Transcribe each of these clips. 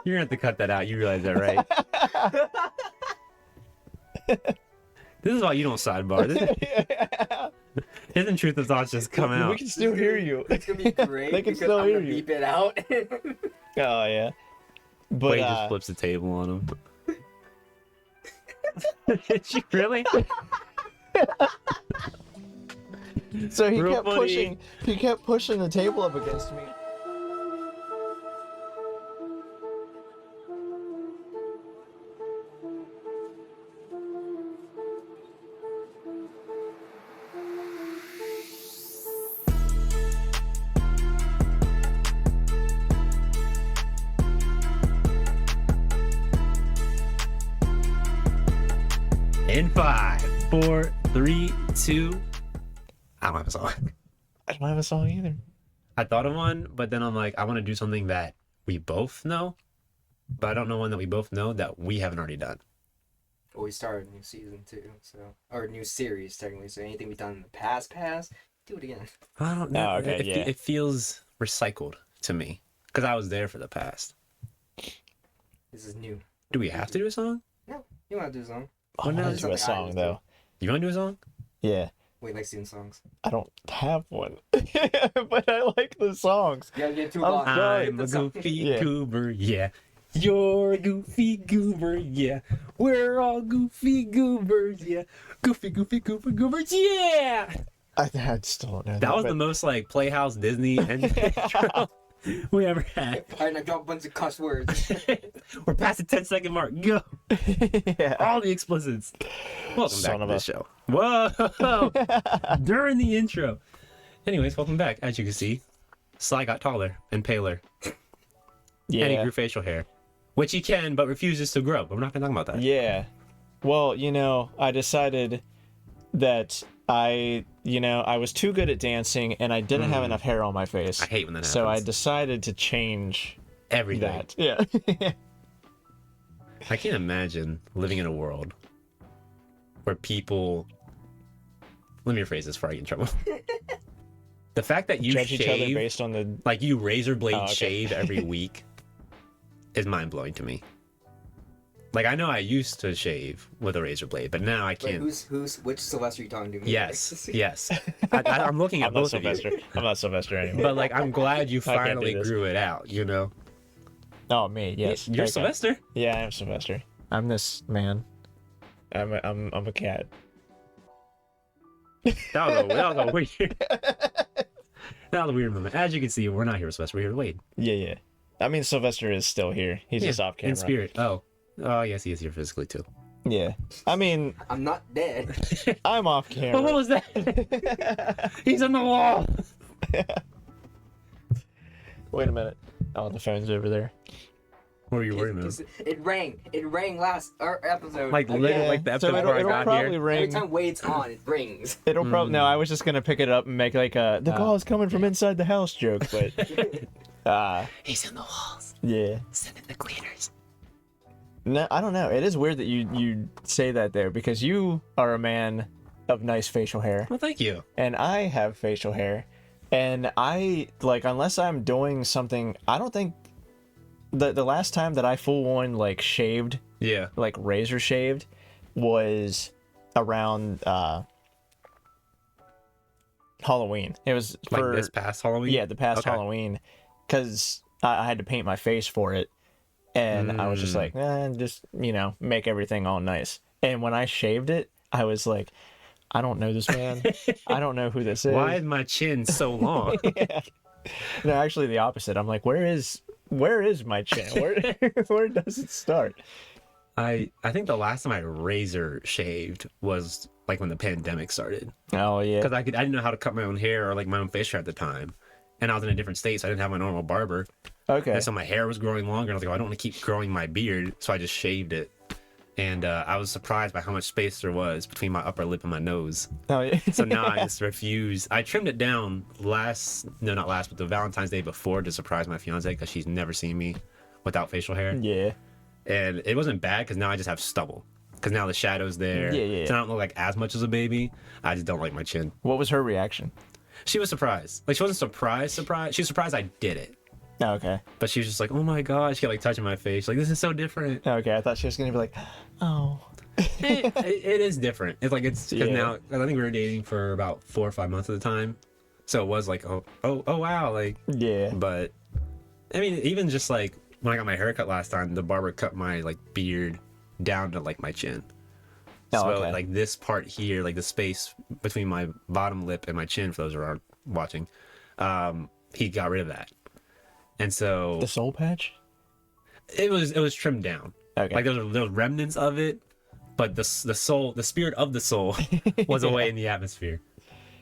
You're gonna have to cut that out. You realize that, right? This is why you don't sidebar. Hidden truth of thoughts just come out. We can still hear you. It's gonna be great. They can because still I'm hear gonna you. beep it out. Oh yeah. But Wade just flips the table on him. Did you really? so he Real kept funny. pushing. He kept pushing the table up against me. In 5, 4, 3, 2. I don't have a song. I don't have a song either. I thought of one, but then I'm like, I want to do something that we both know, but I don't know one that we both know that we haven't already done. Well, we started a new season too, or a new series technically. So anything we've done in the past, do it again. I don't know. Oh, okay, It feels recycled to me because I was there for the past. This is new. Do we have to do a song? No, you want to do a song? I want to do a something I song always though. You want to do a song? Yeah. Wait, likes doing songs. I don't have one, but I like the songs. You gotta get two I'm blocks. sorry. I'm a goofy Yeah. goober, yeah. You're a goofy goober, yeah. We're all goofy goobers, yeah. Goofy, goofy, goober, goobers, yeah. I still don't know. That was but the most like Playhouse Disney intro we ever had. Alright, now drop a bunch of cuss words. We're past the 10-second mark. Go. yeah. All the explicits. Welcome Son back to of the a- show. Whoa. During the intro. Anyways, welcome back. As you can see, Sly got taller and paler. Yeah. And he grew facial hair. Which he can, but refuses to grow. But we're not going to talk about that. Yeah. Well, I decided that I was too good at dancing and I didn't have enough hair on my face. I hate when that happens. So I decided to change Everything. that. Yeah. I can't imagine living in a world where people... Let me rephrase this before I get in trouble. The fact that you Judge each other shave, based on the... like you razor blade Oh, okay. shave every week is mind-blowing to me. Like, I know I used to shave with a razor blade, but now I Wait, can't. which Sylvester are you talking to? Yes, yes. I'm looking at I'm not both of you. Sylvester. I'm not Sylvester anymore. But, like, I'm glad you I can't do finally this. grew it out, you know? Oh, me, yes. You're Okay. Sylvester? Yeah, I am Sylvester. I'm this man. I'm a cat. That was a weird... That was a weird moment. As you can see, we're not here with Sylvester. We're here with Wade. Yeah. I mean, Sylvester is still here. He's just off camera. In spirit. Oh, yes, he is here physically, too. Yeah. I mean, I'm not dead. I'm off Oh, camera. what was that? He's on the wall. Wait a minute. Oh, the phone's over there. What were you worried about? It rang. It rang last episode. Like, literally, Yeah. like the So episode before I got probably here? ring. Every time Wade's on, it rings. It'll probably no. I was just gonna pick it up and make like a the call is coming from inside the house joke, but He's in the walls. yeah. Sending the cleaners. No, I don't know. It is weird that you say that there because you are a man of nice facial hair Well, thank you. and I have facial hair, and I like unless I'm doing something. I don't think the last time that I full on like shaved, Yeah. like razor shaved, was around Halloween. It was for Like this past Halloween? yeah, the past Okay. Halloween, because I had to paint my face for it, and I was just like, just make everything all nice. And when I shaved it, I was like, I don't know this man. I don't know who this is. Why is my chin so long? Yeah. No, actually, the opposite. I'm like, where is my chin? Where does it start? I think the last time I razor shaved was like when the pandemic started. Oh yeah. Because I didn't know how to cut my own hair or like my own facial hair at the time. And I was in a different state, so I didn't have my normal barber. Okay. And so my hair was growing longer. And I was like, oh, I don't want to keep growing my beard. So I just shaved it. And I was surprised by how much space there was between my upper lip and my nose. Oh yeah. So now I just refuse. I trimmed it down but the Valentine's Day before to surprise my fiance because she's never seen me without facial hair. Yeah. And it wasn't bad because now I just have stubble. Because now the shadow's there. Yeah. So I don't look like as much as a baby. I just don't like my chin. What was her reaction? She was surprised. Like, she wasn't surprised. She was surprised I did it. Okay. But she was just like, oh my god, she kept like touching my face, like this is so different. Okay, I thought she was gonna be like, oh. It is different. It's like it's because Yeah. now I think we were dating for about 4 or 5 months at the time, so it was like oh wow, like Yeah. but I mean even just like when I got my haircut last time, the barber cut my like beard down to like my chin. Oh, So okay. like this part here, like the space between my bottom lip and my chin, for those who are watching, he got rid of that, and so The soul patch? it was trimmed down. Okay. Like there was remnants of it, but the soul, the spirit of the soul, was away in the atmosphere.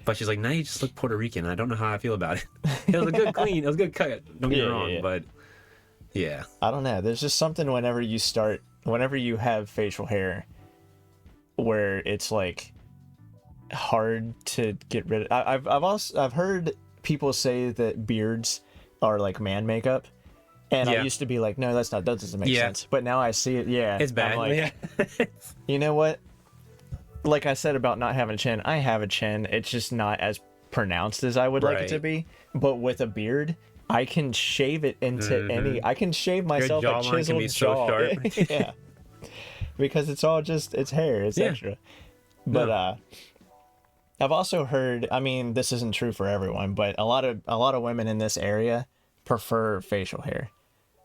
But she's like, now you just look Puerto Rican. I don't know how I feel about it. It was a good clean. It was a good cut. Don't get me wrong, but yeah. I don't know. There's just something whenever you have facial hair where it's like hard to get rid of. I've heard people say that beards are like man makeup. And I Yeah. used to be like, no, that doesn't make Yeah. sense. But now I see it. Yeah. It's bad. I'm like, Yeah. you know what? Like I said about not having a chin, I have a chin. It's just not as pronounced as I would like it to Right. be. But with a beard, I can shave it into any. I can shave myself a jawline can chiseled be so jaw. sharp. Yeah, because it's all just it's hair. It's Yeah. extra. But No. I've also heard. I mean, this isn't true for everyone, but a lot of women in this area prefer facial hair.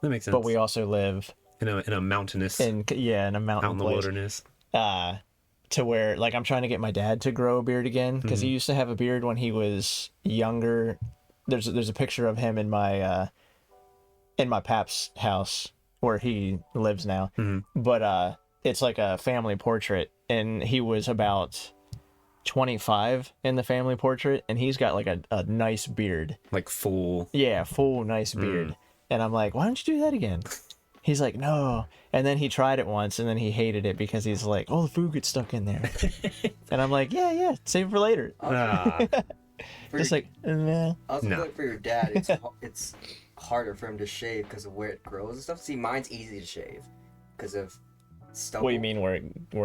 That makes sense. But we also live in a mountainous in a mountain out in the place. wilderness. To where like I'm trying to get my dad to grow a beard again because he used to have a beard when he was younger. There's a picture of him in my pap's house where he lives now. But it's like a family portrait and he was about 25 in the family portrait and he's got like a nice beard. Like full. Yeah, full nice beard. And I'm like, why don't you do that again? He's like, no. And then he tried it once and then he hated it because he's like, oh, the food gets stuck in there. And I'm like, yeah, save it for later. Ah. Just like, nah. I also No. feel like for your dad, it's harder for him to shave because of where it grows and stuff. See, mine's easy to shave because of stubble. What do you mean where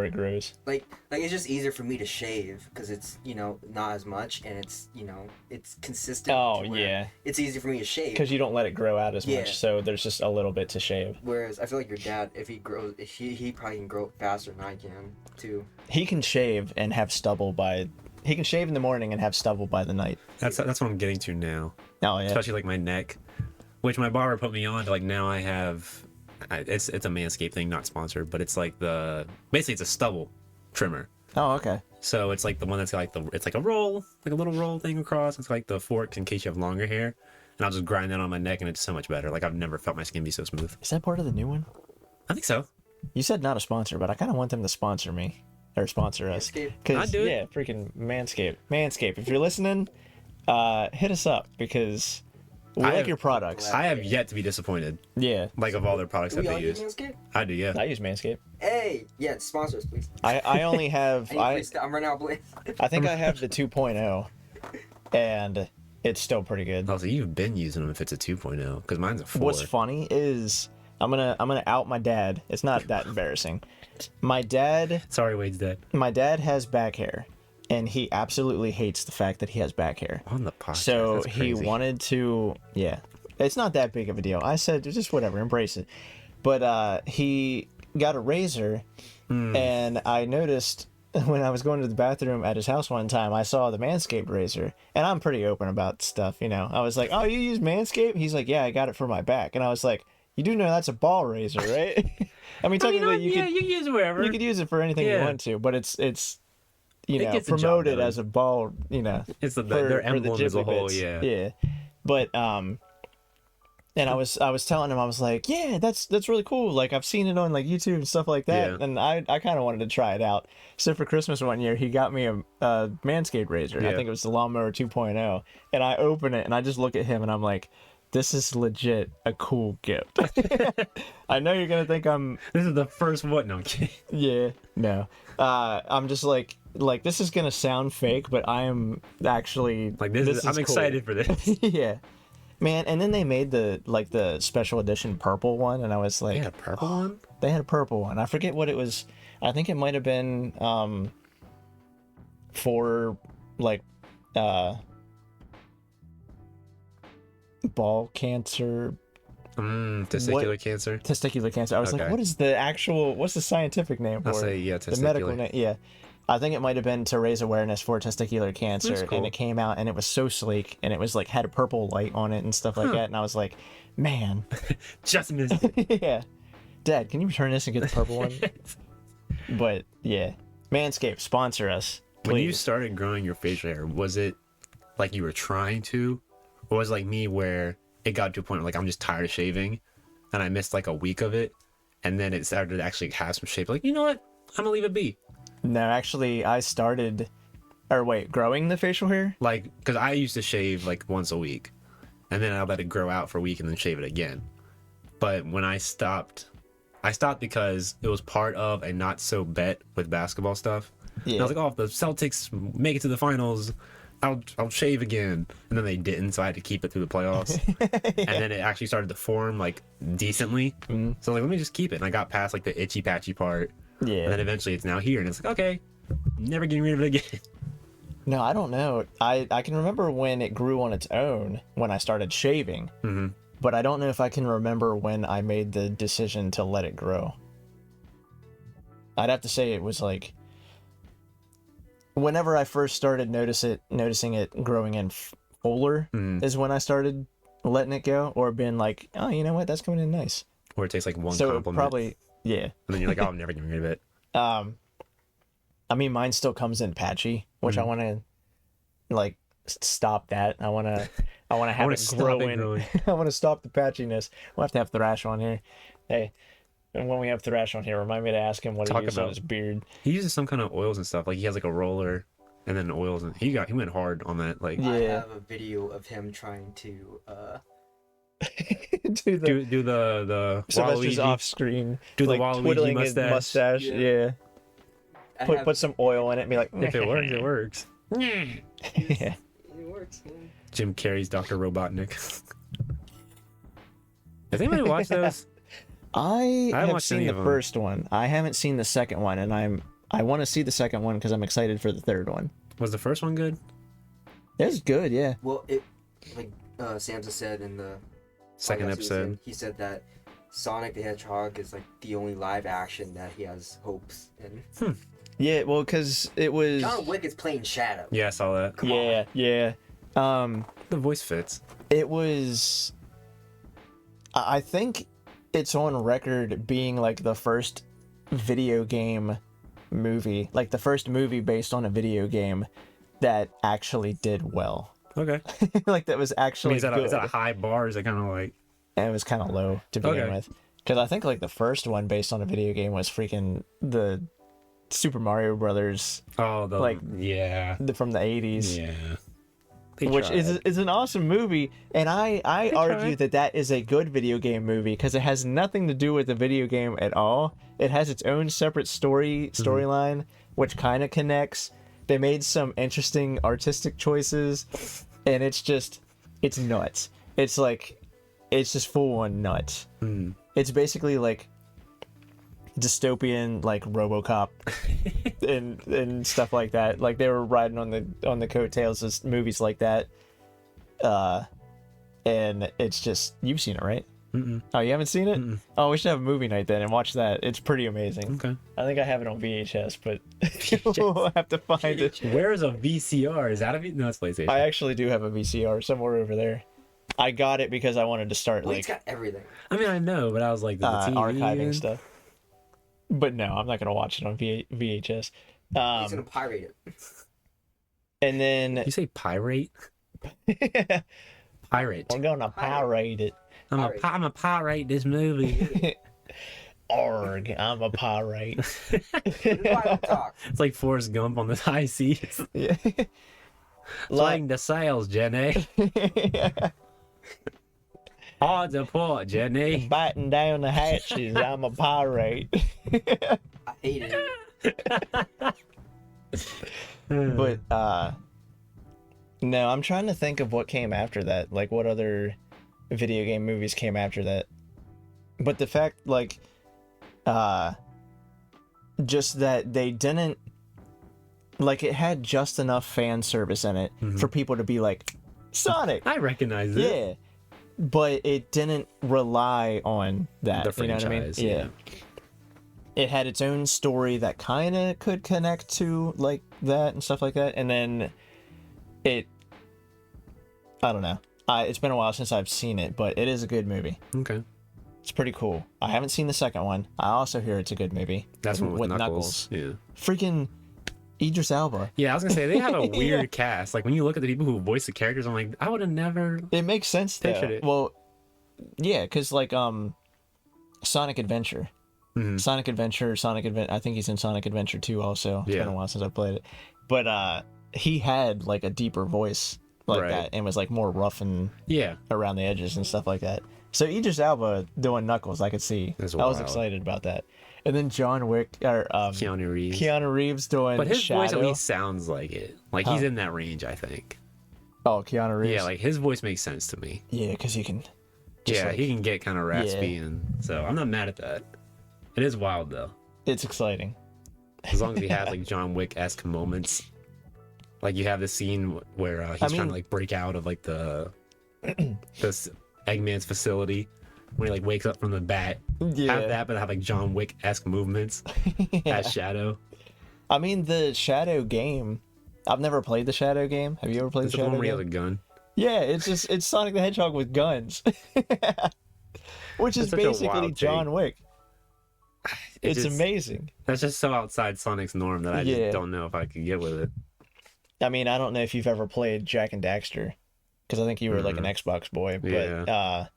it grows? Like it's just easier for me to shave because it's not as much and it's it's consistent. Oh, to where yeah. It's easy for me to shave. Because you don't let it grow out as Yeah. much, so there's just a little bit to shave. Whereas I feel like your dad, if he grows, he probably can grow faster than I can too. He can shave and have stubble he can shave in the morning and have stubble by the night. That's what I'm getting to now. Oh, yeah. Especially like my neck, which my barber put me on to. Like now I have, it's a Manscaped thing, not sponsored, but it's like basically it's a stubble trimmer. Oh, okay. So it's like the one that's got like it's like a roll, like a little roll thing across. It's like the fork in case you have longer hair, and I'll just grind that on my neck, and it's so much better. Like I've never felt my skin be so smooth. Is that part of the new one? I think so. You said not a sponsor, but I kind of want them to sponsor me. Or sponsor us. Manscaped? I'd do it. Yeah, freaking Manscaped. If you're listening, hit us up because we like your products. I have yet to be disappointed. Yeah. Like of all their products Do that we all they use use. Manscaped? I do, yeah. I use Manscaped. Hey, yeah, sponsor us, please. I only have I'm running out of blade. I think I have the 2.0 and it's still pretty good. Also, you've been using them if it's a 2.0, because mine's a 4. What's funny is I'm gonna out my dad. It's not that embarrassing. My dad Sorry, Wade's dead. has back hair and he absolutely hates the fact that he has back hair. On the podcast. So that's he crazy. wanted to, yeah, it's not that big of a deal. I said, just whatever, embrace it. But he got a razor, and I noticed when I was going to the bathroom at his house one time, I saw the Manscaped razor, and I'm pretty open about stuff, I was like, oh, you use Manscaped? He's like, yeah, I got it for my back. And I was like, you do know that's a ball razor, right? I mean, technically, you can use it wherever. could use it for anything you Yeah. want to, but it's gets the job promoted done. as a ball, It's their for the emblem as a Ghibli whole, bits. yeah. Yeah. But and I was telling him, I was like, yeah, that's really cool. Like I've seen it on like YouTube and stuff like that. Yeah. And I kind of wanted to try it out. So for Christmas one year, he got me a Manscaped razor. I Yeah. think it was the Lawnmower 2.0. And I open it and I just look at him and I'm like, this is legit a cool gift. I know you're going to think I'm, This is the first one. No, I'm kidding. yeah, no. I'm just like this is going to sound fake, but I am actually Like this is I'm cool. excited for this. Yeah, man. And then they made the special edition purple one, and I was like, Yeah, a purple one? they had a purple one. I forget what it was. I think it might have been for like ball cancer Testicular cancer. Testicular cancer. I was like, Okay. what's the scientific name for I'll say, it? yeah, The medical testicular. name. Yeah. I think it might have been to raise awareness for testicular cancer. That's cool. And it came out and it was so sleek and it was like had a purple light on it and stuff like that. And I was like, man. Just missed it. Yeah. Dad, can you return this and get the purple one? But yeah. Manscaped, sponsor us. When you Please. started growing your facial hair, was it like you were trying to, or was it like me where it got to a point where like I'm just tired of shaving, and I missed like a week of it, and then it started to actually have some shape? Like, you know what? I'm gonna leave it be. No, actually, I started. Or wait, growing the facial hair? Like, because I used to shave like once a week, and then I let it grow out for a week and then shave it again. But when I stopped because it was part of a not so bet with basketball stuff. Yeah. And I was like, oh, if the Celtics make it to the finals, I'll shave again. And then they didn't, so I had to keep it through the playoffs. And then it actually started to form like decently. Mm-hmm. So like, let me just keep it. And I got past like the itchy patchy part. Yeah. And then eventually it's now here, and it's like, okay, never getting rid of it again. No, I don't know. I can remember when it grew on its own when I started shaving. Mm-hmm. But I don't know if I can remember when I made the decision to let it grow. I'd have to say it was like whenever I first started noticing it growing in fuller is when I started letting it go, or been like, oh, you know what, that's coming in nice. Or it takes like one So it compliment. probably, yeah. And then you're like, oh, I'm never getting rid of it. I mean, mine still comes in patchy, which I want to like stop that. I want to have wanna it stop grow it in. growing. I want to stop the patchiness. We'll have to have Thrash on here. Hey, and when we have Thrash on here, remind me to ask him what he Talk uses on about- his beard. He uses some kind of oils and stuff. Like he has like a roller and then oils, and he went hard on that. Like Yeah. I have a video of him trying to Do the do the Sylvester's Waluigi. off screen, Do the like Waluigi twiddling his mustache. mustache. Yeah. Yeah. I Put have- some oil in it and be like, If it works, it works. yeah. It works, man. Jim Carrey's Dr. Robotnik. Has anybody watched those? I haven't have watched seen any the of 'em. first one. I haven't seen the second one, and I want to see the second one because I'm excited for the third one. Was the first one good? It's good, yeah. Well, it like Samsa said in the Second podcast he was in, episode. he said that Sonic the Hedgehog is like the only live action that he has hopes in. Yeah, well, because it was. John Wick is playing Shadow. Yeah, I saw that. Come on. Yeah. The voice fits. It was. I think it's on record being like the first video game movie, like the first movie based on a video game that actually did well. Okay. Like that was I actually mean, is that good. a high bar? Or is it kind of like? And it was kind of low to begin Okay. with. Because I think like the first one based on a video game was freaking the Super Mario Brothers Oh, the Like- yeah, from the 80s. yeah. They Which tried. is an awesome movie, and I argue tried. that is a good video game movie because it has nothing to do with the video game at all. It has its own separate storyline, which kind of connects. They made some interesting artistic choices, and it's nuts. It's just full on nuts. It's basically like dystopian, like RoboCop and stuff like that. Like they were riding on the coattails of movies like that. And it's just, you've seen it, right? Oh, you haven't seen it? Oh, we should have a movie night then and watch that. It's pretty amazing. Okay. I think I have it on VHS, but we'll have to find it. Where is a VCR? Is that no, it's PlayStation. I actually do have a VCR somewhere over there. I got it because I wanted to start Wade's like got everything. I mean, I know, but I was like, the TV archiving and- stuff. But no, I'm not gonna watch it on VHS. He's gonna pirate it. And then You say pirate? we're Pirate. gonna pirate it. I'm a pirate this movie. Arg, I'm a pirate. Pirate talk. It's like Forrest Gump on the high seas. Yeah. Flying the sails, Jenny. Hard to port, Jenny. Biting down the hatches, I'm a pirate. I hated it. But no, I'm trying to think of what came after that. Like what other video game movies came after that. But the fact like just that they didn't like it had just enough fan service in it for people to be like Sonic. I recognize it. Yeah. but it didn't rely on that. The You know what I mean? franchise, Yeah. It had its own story that kind of could connect to like that and stuff like that, and then I don't know. It's been a while since I've seen it, but it is a good movie. Okay. It's pretty cool. I haven't seen the second one. I also hear it's a good movie. That's one with Knuckles. Yeah. Freaking Idris Elba. Yeah, I was gonna say they have a weird Yeah. cast. Like when you look at the people who voice the characters, I'm like, I would have never. It makes sense though. Pictured it. Well, yeah, because like Sonic Adventure. Mhm. Sonic Adventure. I think he's in Sonic Adventure 2 also. It's Yeah. been a while since I played it. But he had like a deeper voice like Right. that and was like more rough and Yeah. around the edges and stuff like that. So Idris Elba doing Knuckles, I could see. That's I was wild. excited about that. And then John Wick or Keanu Reeves. Keanu Reeves doing But his Shadow. voice at least sounds like it. Like he's in that range, I think. Oh, Keanu Reeves. Yeah, like his voice makes sense to me. Yeah, because he can. just, Yeah, like- he can get kind of raspy, and so I'm not mad at that. It is wild though, It's exciting. as long as he has like John Wick-esque moments. Like you have this scene where he's trying mean- to like break out of like this Eggman's facility when he like wakes up from the bat. Yeah. Have that, but have like John Wick-esque movements as Shadow. I mean, the Shadow game. I've never played the Shadow game. Have you ever played It's the the one Shadow where he has game? a gun. Yeah, it's Sonic the Hedgehog with guns, which is It's such a basically wild John take. Wick. It It's just- amazing. That's just so outside Sonic's norm that I just Yeah. don't know if I could get with it. I mean, I don't know if you've ever played Jack and Daxter, because I think you were like an Xbox boy. But Yeah.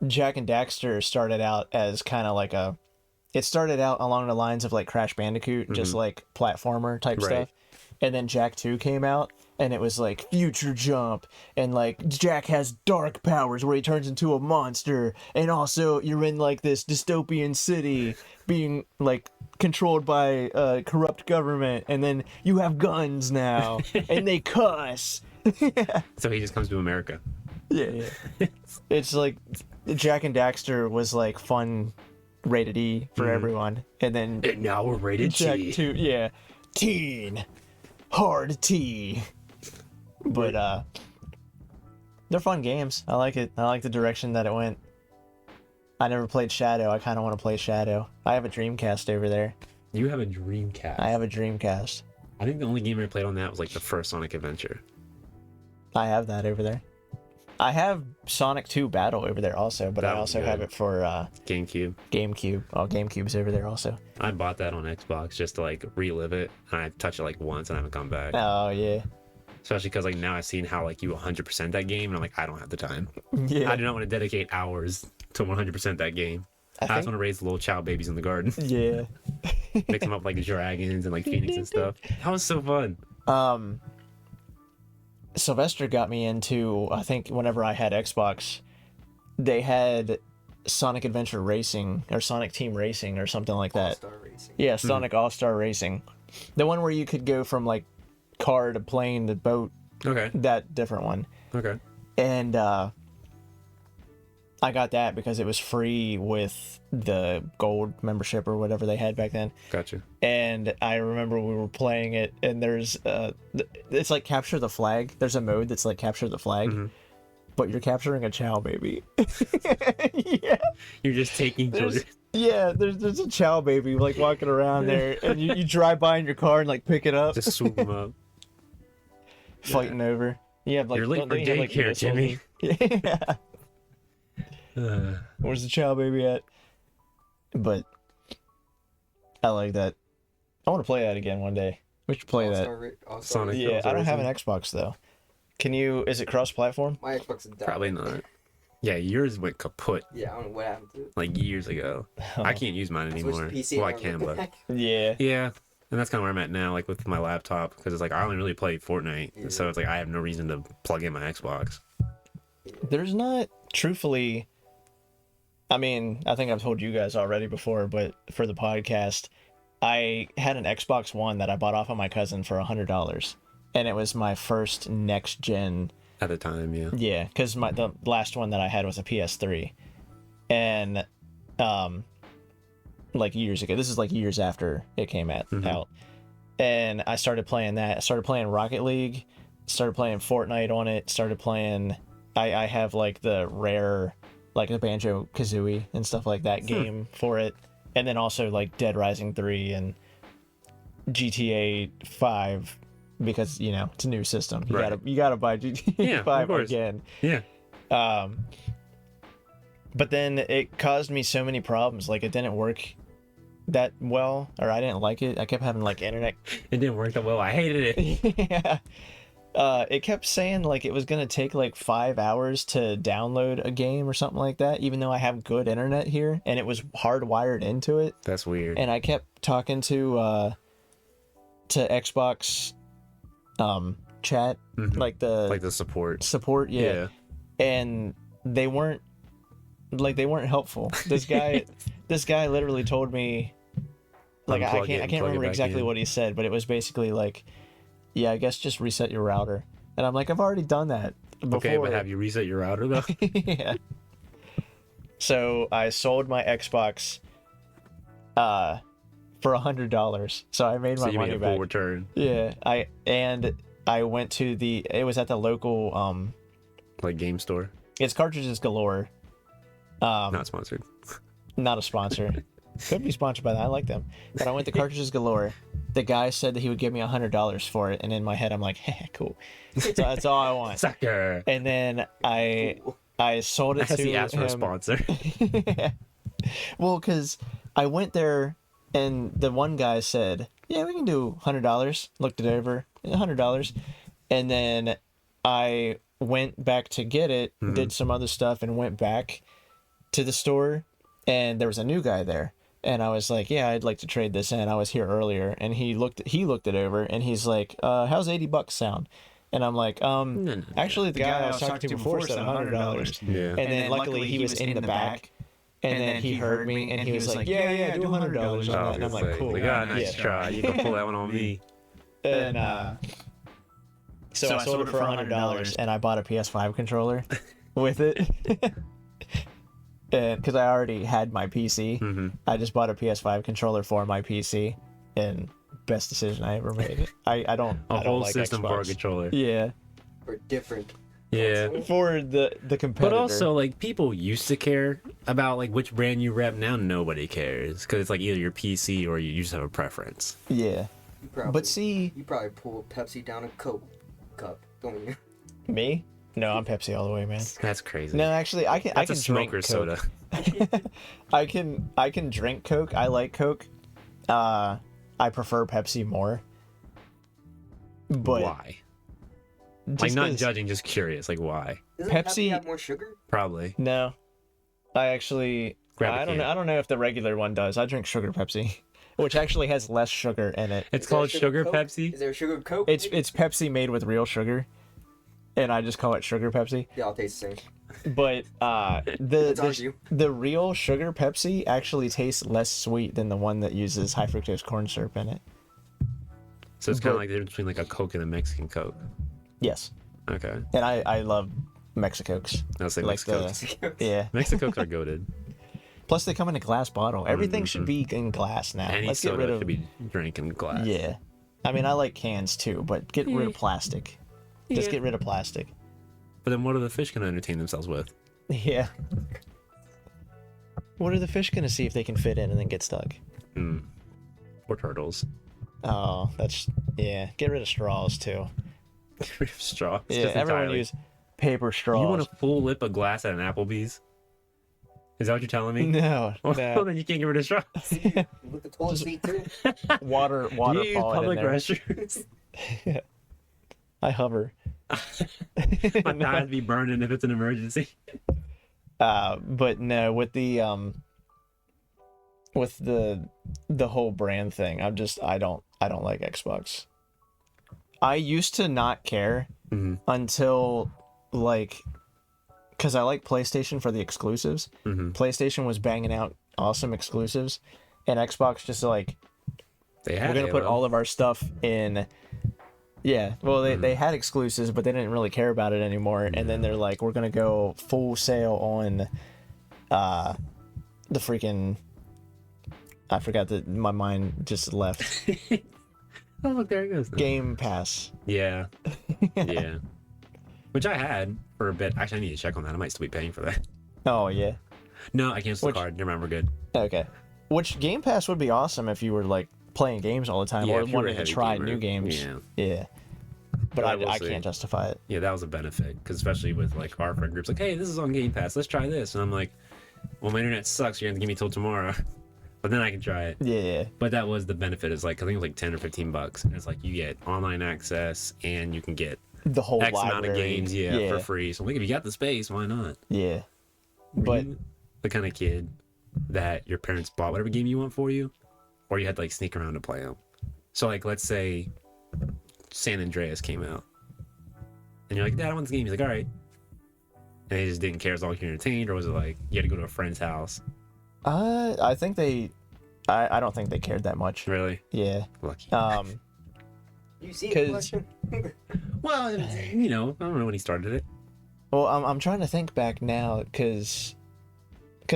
Jack and Daxter started out as kind of like it started out along the lines of like Crash Bandicoot, just like platformer type Right. stuff. And then Jack 2 came out, and it was like future jump, and like Jack has dark powers where he turns into a monster, and also you're in like this dystopian city being like controlled by a corrupt government, and then you have guns now, and they cuss. So he just comes to America. Yeah. It's like Jack and Daxter was like fun, rated E for everyone, and then And now we're rated Jack T. 2, yeah, teen, hard T. But they're fun games. I like it. I like the direction that it went. I never played Shadow. I kind of want to play Shadow. I have a Dreamcast over there. You have a Dreamcast. I have a Dreamcast. I think the only game I played on that was like the first Sonic Adventure. I have that over there. I have Sonic 2 Battle over there also, but That I was also have good. it for GameCube. GameCube. Oh, GameCube's over there also. I bought that on Xbox just to like relive it, and I touched it like once and I haven't gone back. Oh, yeah. Especially because like now I've seen how like you 100% that game, and I'm like, I don't have the time. Yeah. I do not want to dedicate hours to 100% that game. I just want to raise little child babies in the garden, Yeah. mix them up like dragons and like phoenix and stuff. That was so fun. Sylvester got me into, I think whenever I had Xbox, they had Sonic Adventure Racing or Sonic Team Racing or something like that. All-Star Racing. Yeah, Sonic All-Star Racing. The one where you could go from like car to plane to boat, Okay. that different one. Okay. And I got that because it was free with the gold membership or whatever they had back then. Gotcha. And I remember we were playing it, and there's it's like capture the flag. There's a mode that's like capture the flag, but you're capturing a chow baby. Yeah, You're just taking children. there's a chow baby like walking around there, and you drive by in your car and like pick it up, Just swoop them up. fighting over. You have like You're late don't for they have, like, daycare, missiles Jimmy. and- Yeah. Where's the chow baby at? But I like that. I want to play that again one day. We should play that. All-Star Sonic. Yeah, I don't have an Xbox though. Can you? Is it cross-platform? My Xbox is down. Probably not. Yeah, yours went kaput Yeah, I don't know what happened to it. like years ago. I can't use mine I switched anymore. to PC Well, I and can, went but back. Yeah. yeah, and that's kind of where I'm at now, like with my laptop, because it's like I only really play Fortnite, Yeah. so it's like I have no reason to plug in my Xbox. There's not, truthfully. I mean, I think I've told you guys already before, but for the podcast, I had an Xbox One that I bought off of my cousin for $100, and it was my first next gen. At the time, yeah. Yeah, because the last one that I had was a PS3, and like years ago. This is like years after it came out, and I started playing that. I started playing Rocket League, started playing Fortnite on it, started playing I have like the rare, like the Banjo Kazooie and stuff like that game for it, and then also like Dead Rising 3 and GTA 5 because it's a new system. You gotta buy GTA 5 again. Yeah. But then it caused me so many problems. Like it didn't work that well, or I didn't like it. I kept having like internet. It didn't work that well. I hated it. Yeah. It kept saying like it was gonna take like 5 hours to download a game or something like that, even though I have good internet here, and it was hardwired into it. That's weird. And I kept talking to Xbox chat, like the support, yeah. And they weren't helpful. This guy literally told me, like, I can't remember exactly what he said, but it was basically like, yeah, I guess just reset your router. And I'm like, I've already done that before. Okay, but have you reset your router though? Yeah. So I sold my Xbox for $100. So I made my money made a back. full return. Yeah. I went to it was at the local like game store. It's Cartridges Galore. Not sponsored. Not a sponsor. Could be sponsored by that. I like them. But I went to Cartridges Galore. The guy said that he would give me $100 for it, and in my head I'm like, hey, cool. That's all I want. Sucker. And then I sold it to he asked for a him. sponsor. Well, because I went there, and the one guy said, yeah, we can do $100. Looked it over, $100. And then I went back to get it, did some other stuff, and went back to the store, and there was a new guy there. And I was like, yeah, I'd like to trade this in. I was here earlier. And he looked it over, and he's like, how's $80 sound? And I'm like, actually, the guy I was talking to before said $100. Yeah. And then luckily he was in the back. And then he heard me, and he was like, yeah, do $100 on that. And I'm like, cool. Nice try. You can pull that one on me. And so I sold it for $100, and I bought a PS5 controller with it. And because I already had my PC, I just bought a PS5 controller for my PC, and best decision I ever made. I don't whole like system Xbox. for a controller. Yeah. Or different. Yeah. For the competitor. But also, like, people used to care about like which brand you rep. Now nobody cares because it's like either your PC or you just have a preference. Yeah. But see, you probably pull Pepsi down a Coke cup, don't you? Me? No, I'm Pepsi all the way, man. That's crazy. No, actually, I can That's a smoker drink soda. I can drink Coke. I like Coke. I prefer Pepsi more. But why? Like, not judging, just curious. Like, why? Doesn't Pepsi have more sugar? Probably. No, I actually I don't know if the regular one does. I drink sugar Pepsi, which actually has less sugar in it. It's called sugar Pepsi. Is there a sugar Coke? It's Pepsi made with real sugar, and I just call it sugar Pepsi. They all taste the same. But the real sugar Pepsi actually tastes less sweet than the one that uses high fructose corn syrup in it. So it's kind of like the difference between like a Coke and a Mexican Coke. Yes. Okay. And I love Mexicokes. I'll say like Mexicokes. Yeah. Mexicokes are goated. Plus, they come in a glass bottle. Everything should be in glass now. Any Let's soda get rid of. should be drinking glass. Yeah. I mean, I like cans too, but get rid of plastic. Just get rid of plastic. But then what are the fish going to entertain themselves with? Yeah. What are the fish gonna see if they can fit in and then get stuck? Or turtles. Oh, yeah. Get rid of straws too. Get rid of straws. Yeah, everyone use paper straws. You want a full lip of glass at an Applebee's? Is that what you're telling me? No. Well, No. then you can't get rid of straws. With the toilet seat too. Water Do you use falling public in there. restrooms? I hover. My thighs be burning if it's an emergency. But no, with the whole brand thing, I don't like Xbox. I used to not care until like, because I like PlayStation for the exclusives. PlayStation was banging out awesome exclusives, and Xbox just like, we're gonna put all of our stuff in. Yeah, well, they had exclusives, but they didn't really care about it anymore. And then they're like, we're gonna go full sale on the freaking, I forgot that my mind just left. Oh, look, there it goes. Game Pass. Yeah. Yeah. which I had for a bit. Actually, I need to check on that. I might still be paying for that. Oh yeah. No, I canceled the card. Never mind, we're good. Okay. Which Game Pass would be awesome if you were like playing games all the time Yeah, or if you were a wanted to heavy try gamer. new games. Yeah. Yeah. But I will I say- can't justify it. Yeah, that was a benefit, because especially with like our friend groups, like, hey, this is on Game Pass, let's try this, and I'm like, well, my internet sucks. You're gonna have to give me till tomorrow, but then I can try it. Yeah. But that was the benefit. Is like I think it was like $10 or $15, and it's like you get online access and you can get The whole X library. amount of games, for free. So like, if you got the space, why not? Yeah. Were But you the kind of kid that your parents bought whatever game you want for you, or you had to like sneak around to play them? So like, let's say San Andreas came out, and you're like, Dad, I want this game. He's like, all right. And they just didn't care as long as you're entertained, or was it like you had to go to a friend's house? I think I don't think they cared that much. Really? Yeah. Lucky. You see the 'Cause- question? Well, you know, I don't know when he started it. Well, I'm trying to think back now because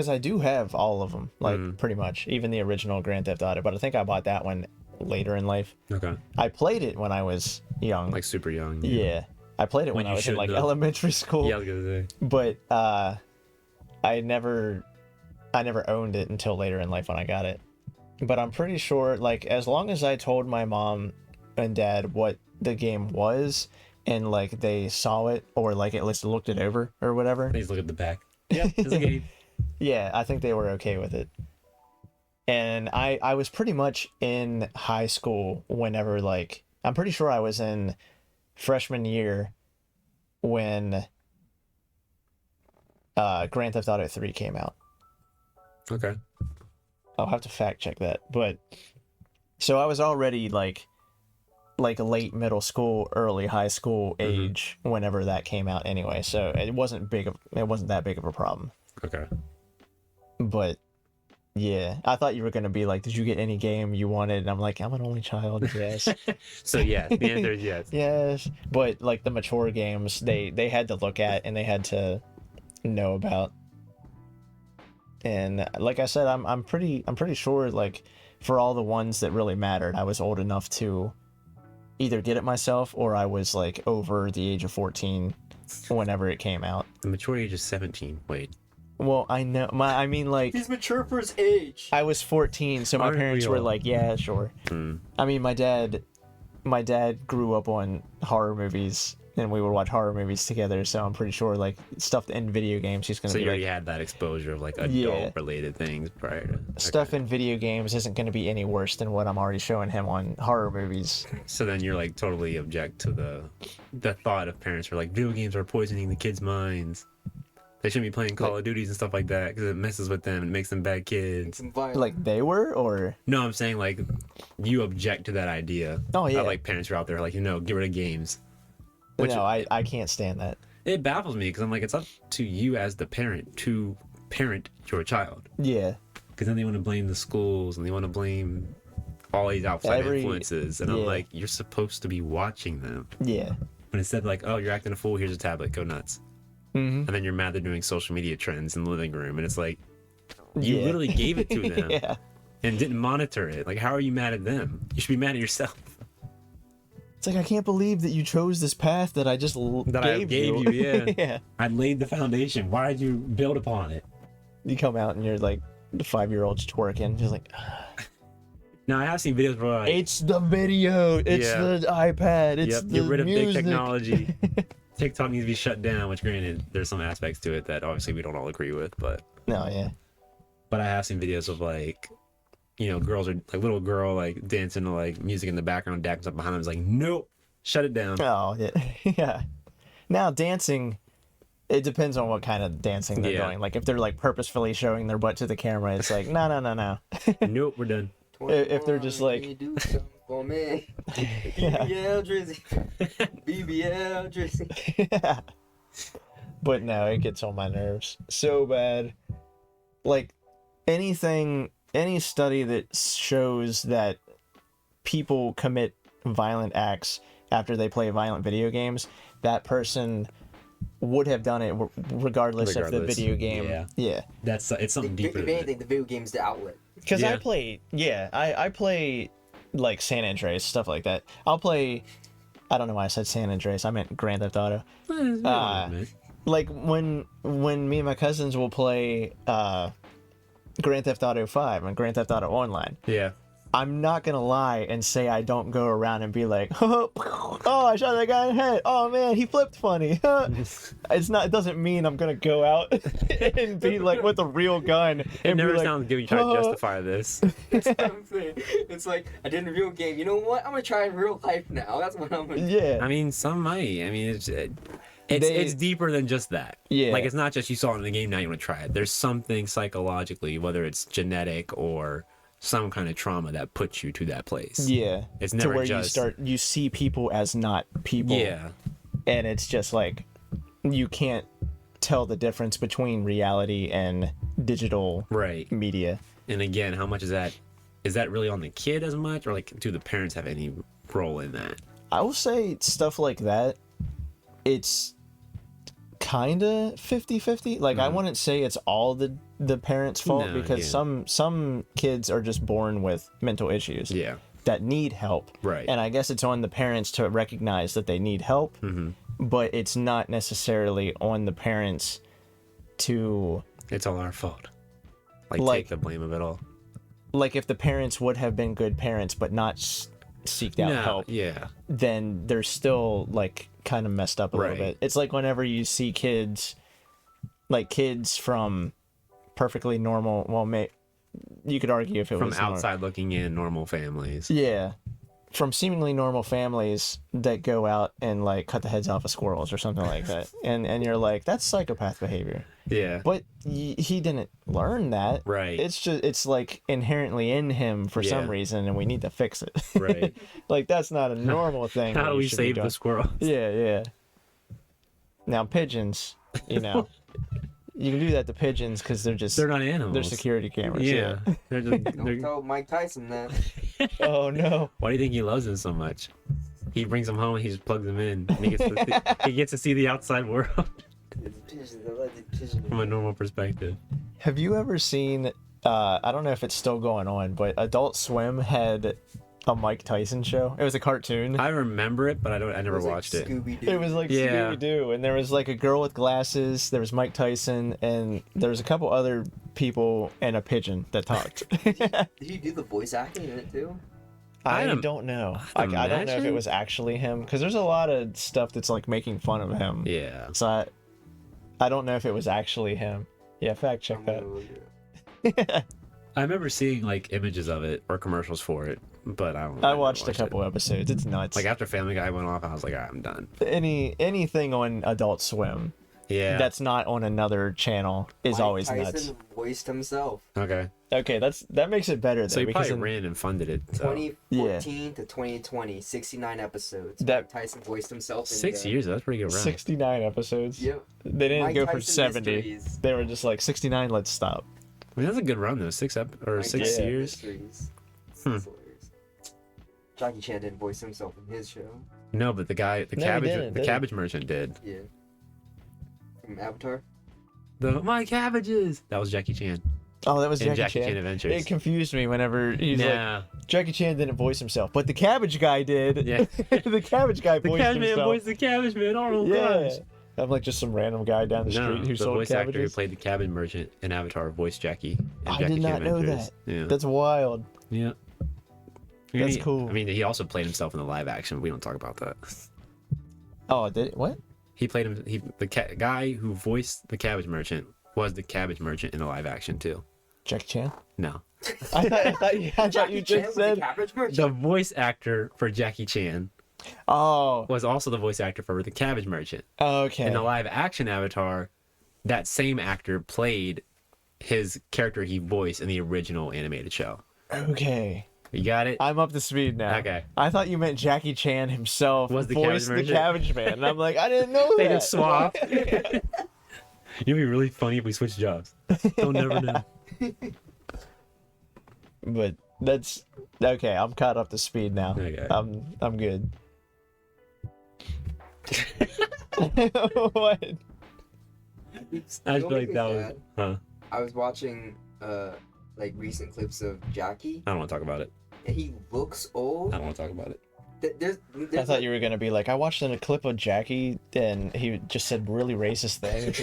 I do have all of them, like pretty much, even the original Grand Theft Auto. But I think I bought that one later in life. Okay. I played it when I was young. Like super young. Yeah, I played it when you I was in like shouldn't have. elementary school. Yeah, I was gonna say. But I never owned it until later in life when I got it. But I'm pretty sure, like, as long as I told my mom and dad what the game was, and like they saw it or like at least looked it over or whatever. Please look at the back. Yeah, it's a game. Yeah, I think they were okay with it. And I was pretty much in high school whenever, like, I'm pretty sure I was in freshman year when Grand Theft Auto 3 came out. Okay. I'll have to fact check that. But so I was already like late middle school, early high school age whenever that came out anyway. So it wasn't that big of a problem. Okay. But yeah, I thought you were gonna be like, did you get any game you wanted? And I'm like, I'm an only child, yes. So yeah, the answer is yes. Yes. But like the mature games, they had to look at and they had to know about. And like I said, I'm pretty sure, like, for all the ones that really mattered, I was old enough to either get it myself or I was like over the age of 14 whenever it came out. The maturity age is 17. Wait. Well, I know. I mean, like, He's mature for his age. I was 14, so my Aren't parents we were all? like, yeah, sure. I mean, my dad grew up on horror movies, and we would watch horror movies together, so I'm pretty sure, like, stuff in video games, he's going So to you be already like, had that exposure of like Yeah. adult-related things prior to. stuff in video games isn't going to be any worse than what I'm already showing him on horror movies. So then you're like totally object to the thought of parents who are like, video games are poisoning the kids' minds. They shouldn't be playing Call of Duties and stuff like that because it messes with them and makes them bad kids. Some violence. Like, they were, or... No, I'm saying like you object to that idea. Oh, yeah. Of, like parents who are out there like, get rid of games. Which- no, I can't stand that. It baffles me because I'm like, it's up to you as the parent to parent your child. Yeah. Because then they want to blame the schools and they want to blame all these outside Every- influences. And I'm yeah. like, you're supposed to be watching them. Yeah. But instead, like, oh, you're acting a fool. Here's a tablet. Go nuts. Mm-hmm. And then you're mad they're doing social media trends in the living room. And it's like, you Yeah. literally gave it to them Yeah. and didn't monitor it. Like, how are you mad at them? You should be mad at yourself. It's like, I can't believe that you chose this path that I just Gave you, yeah. Yeah. I laid the foundation. Why did you build upon it? You come out and you're like, the 5-year-old's twerking. Just like, Now, I have seen videos where like, it's the video. It's Yeah. the iPad. It's yep, the get rid of big music. technology. TikTok needs to be shut down, which granted, there's some aspects to it that obviously we don't all agree with, but No, yeah. I have seen videos of like, girls are like little girl like dancing to like music in the background, dad comes up behind them, is like, nope, shut it down. Oh, yeah. Yeah. Now, dancing, it depends on what kind of dancing they're Yeah. doing. Like, if they're like purposefully showing their butt to the camera, it's like, no. Nope, we're done. If they're just like- Can you do something for me? Yeah. BBL Drizzy. BBL Drizzy. Yeah. But no, it gets on my nerves so bad. Like, any study that shows that people commit violent acts after they play violent video games, that person would have done it regardless of the Regardless. video game. Yeah. It's something deeper If than anything, the video game's the outlet. Because Yeah. I play like San Andreas, stuff like that. I'll play I don't know why I said San Andreas. I meant Grand Theft Auto. Man. Like when me and my cousins will play Grand Theft Auto 5 and Grand Theft Auto Online. Yeah. I'm not gonna lie and say I don't go around and be like, oh, I shot that guy in the head. Oh man, he flipped funny. It's not. It doesn't mean I'm gonna go out and be like with a real gun. It And never be like, sounds good. You try to justify this. That's what I'm saying. It's like I did in a real game. You know what? I'm gonna try in real life now. That's what I'm gonna do. Yeah. I mean, some might. I mean, it's deeper than just that. Yeah. Like, it's not just you saw it in the game, now you want to try it. There's something psychologically, whether it's genetic or some kind of trauma that puts you to that place. Yeah. It's never to where just... you see people as not people. Yeah. And it's just like you can't tell the difference between reality and digital Right. media. And again, how much is that? Is that really on the kid as much, or like do the parents have any role in that? I will say stuff like that, it's kind of 50-50. Like, I wouldn't say it's all the parents' fault, No, because yeah. some kids are just born with mental issues Yeah. that need help. Right. And I guess it's on the parents to recognize that they need help, but it's not necessarily on the parents to... It's all our fault. Like take the blame of it all. Like, if the parents would have been good parents but not seeked out help, Yeah. then they're still like kind of messed up a little Right. bit. It's like whenever you see kids from perfectly normal, you could argue if it From was outside looking in, normal families. yeah, from seemingly normal families that go out and like cut the heads off of squirrels or something like that, and you're like, that's psychopath behavior. Yeah. But he didn't learn that. Right. It's like inherently in him for some Yeah. reason, and we need to fix it. Right. Like, that's not a normal thing. How that do you we should be save doing. the squirrels? Yeah. Now pigeons, you can do that to pigeons because they're not animals. They're security cameras. Yeah. They're just, Don't tell Mike Tyson that. Oh no. Why do you think he loves them so much? He brings them home and he just plugs them in. And he gets to see the outside world from a normal perspective. Have you ever seen? I don't know if it's still going on, but Adult Swim had a Mike Tyson show. It was a cartoon. I remember it, but I never watched it. Scooby-Doo. It was like Yeah. Scooby-Doo, and there was like a girl with glasses, there was Mike Tyson, and there was a couple other people and a pigeon that talked. Did he do the voice acting in it too? I I'd don't know. I'd I don't know if imagine. it was actually him, because there's a lot of stuff that's like making fun of him. Yeah. So I don't know if it was actually him. Yeah, fact check that. I remember seeing like images of it or commercials for it, but I don't. I never watched a it. couple episodes. It's nuts. Like after Family Guy went off, I was like, all right, I'm done. Anything on Adult Swim Yeah. that's not on another channel is Mike always Tyson nuts. voiced himself. Okay. Okay, that makes it better though. So he because probably ran and funded it. So. 2014 to 2020, 69 episods. That- Mike Tyson voiced himself. In 6 years. That's a pretty good run. 69 episodes. Yep. They didn't Mike go for Tyson 70. Mysteries. They were just like 69. Let's stop. I mean, that's a good run though. 6 Mike 6 Tyson years. Mysteries. Hmm. That's hilarious. Jackie Chan didn't voice himself in his show. No, but the guy, the No, he cabbage, didn't, the did he? cabbage merchant did. Yeah. From Avatar. My cabbages. That was Jackie Chan Oh, that was in Jackie Chan. Adventures. It confused me whenever he's like, Nah. Jackie Chan didn't voice himself, but the Cabbage Guy did. Yeah. The Cabbage Guy The voiced cabbage man himself. voiced the cabbage man. Oh Yeah. gosh. I'm like just some random guy down the No, street who the sold voice actor who cabbages. played the cabbage merchant in Avatar voiced Jackie. In I Jackie did Chan not know Adventures. that. Yeah. That's wild. Yeah. That's cool. I mean, he also played himself in the live action. We don't talk about that. Oh, did it? What? He played him. Guy who voiced the cabbage merchant was the cabbage merchant in the live action too. Jackie Chan? No, I thought you Jackie Chan just was the said. cabbage merchant. the voice actor for Jackie Chan Oh, was also the voice actor for the cabbage merchant. okay. In the live action Avatar, that same actor played his character he voiced in the original animated show. Okay. You got it? I'm up to speed now. Okay. I thought you meant Jackie Chan himself Was the voiced Cabbage the Merchant? Cabbage Man. And I'm like, I didn't know They that. did swap. It'd be really funny if we switched jobs. They'll never know. But that's okay. I'm caught up to speed now. Okay. I'm good. What? I feel like that was. Huh? I was watching like recent clips of Jackie, I don't want to talk about it. and he looks old. I don't want to talk about it. I thought you were gonna be like, I watched in a clip of Jackie and he just said really racist things.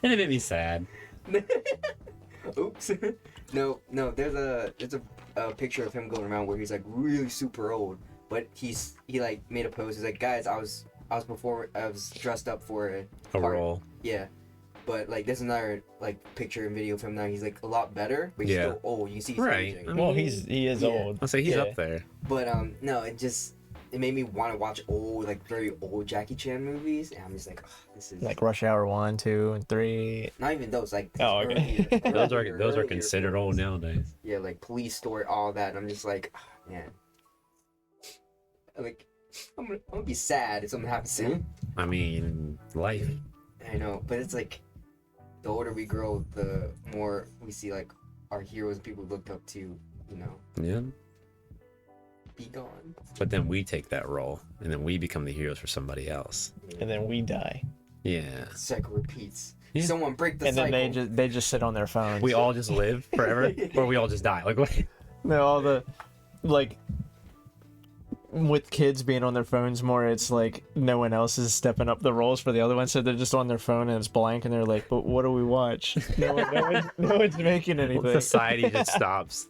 And it made me sad. Oops. No. There's a picture of him going around where he's like really super old, but he like made a post. He's like, guys, I was dressed up for A part- role. Yeah, but like there's another like picture and video of him now. He's like a lot better, but he's Yeah. still old. You can see he's Right. aging. I mean, Well, he is Yeah. old. I'll say he's Yeah. up there. But no, it made me want to watch old, like very old Jackie Chan movies, and I'm just like, oh, this is Like Rush Hour 1, 2, and 3. not even those. Like Oh, okay. Those are earlier considered old films. nowadays. Yeah, like Police Story, all that. And I'm just like, oh, man, like I'm gonna be sad if something happens to him. I mean, life. I know, but it's like the older we grow, the more we see like our heroes, people we looked up to, you know, Yeah. be gone. But then we take that role, and then we become the heroes for somebody else. And then we die. Yeah. Cycle repeats. Yeah. Someone break the And cycle. then they just sit on their phones. We all just live forever, or we all just die. Like what? No, all the like with kids being on their phones more, it's like no one else is stepping up the roles for the other one, so they're just on their phone and it's blank, and they're like, "But what do we watch?" No one's making anything. Society just stops.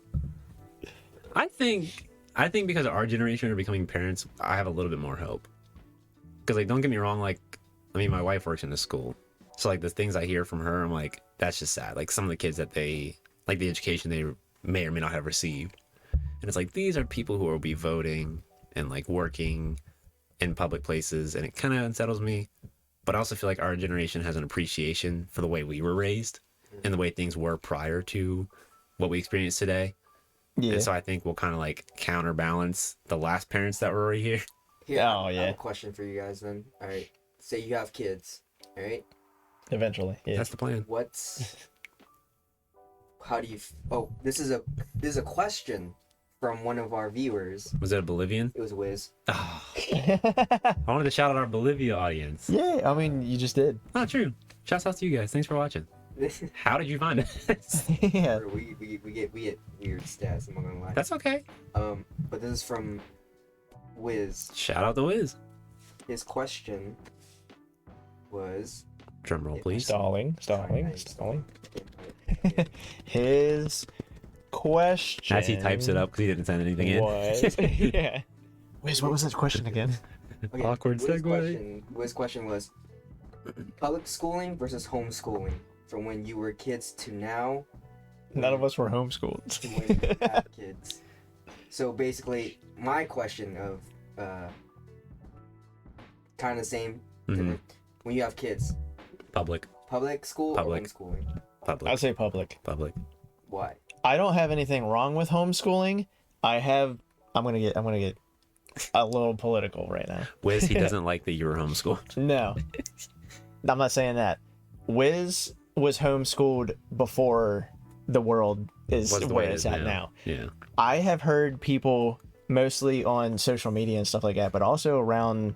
I think because our generation are becoming parents, I have a little bit more hope. Because like, don't get me wrong, like, I mean, my wife works in a school, so like the things I hear from her, I'm like, that's just sad. Like some of the kids that they like the education they may or may not have received, and it's like these are people who will be voting and like working in public places, and it kind of unsettles me. But I also feel like our generation has an appreciation for the way we were raised and the way things were prior to what we experience today. Yeah. And so I think we'll kind of like counterbalance the last parents that were already here. Here, Oh, I yeah. have a question for you guys then. All right, say you have kids. All right, Eventually, yeah. That's the plan. How do you? This is a question from one of our viewers. Was it a Bolivian? It was Wiz. Oh, I wanted to shout out our Bolivia audience. Yeah, I mean, you just did. Oh, true. Shouts out to you guys. Thanks for watching. How did you find us? Yeah. we get weird stats. I'm not gonna lie. That's okay. But this is from Wiz. Shout out to Wiz. His question was. Drum roll, please. Stalling. Yeah. His question. As he types it up because he didn't send anything in. Was yeah. Wait, what was that question again? Okay, Awkward segue. Wiz's question was public schooling versus homeschooling from when you were kids to now. None of us were homeschooled. To when you had kids. So basically, my question of kind of the same. Mhm. When you have kids, Public. public school Public. or homeschooling? Public. I'd say public. Public. Why? I don't have anything wrong with homeschooling. I'm gonna get a little political right now. Wiz, he doesn't like that you were homeschooled. No, I'm not saying that. Wiz was homeschooled before the world is Was the where way it it's is at now. Yeah. I have heard people mostly on social media and stuff like that, but also around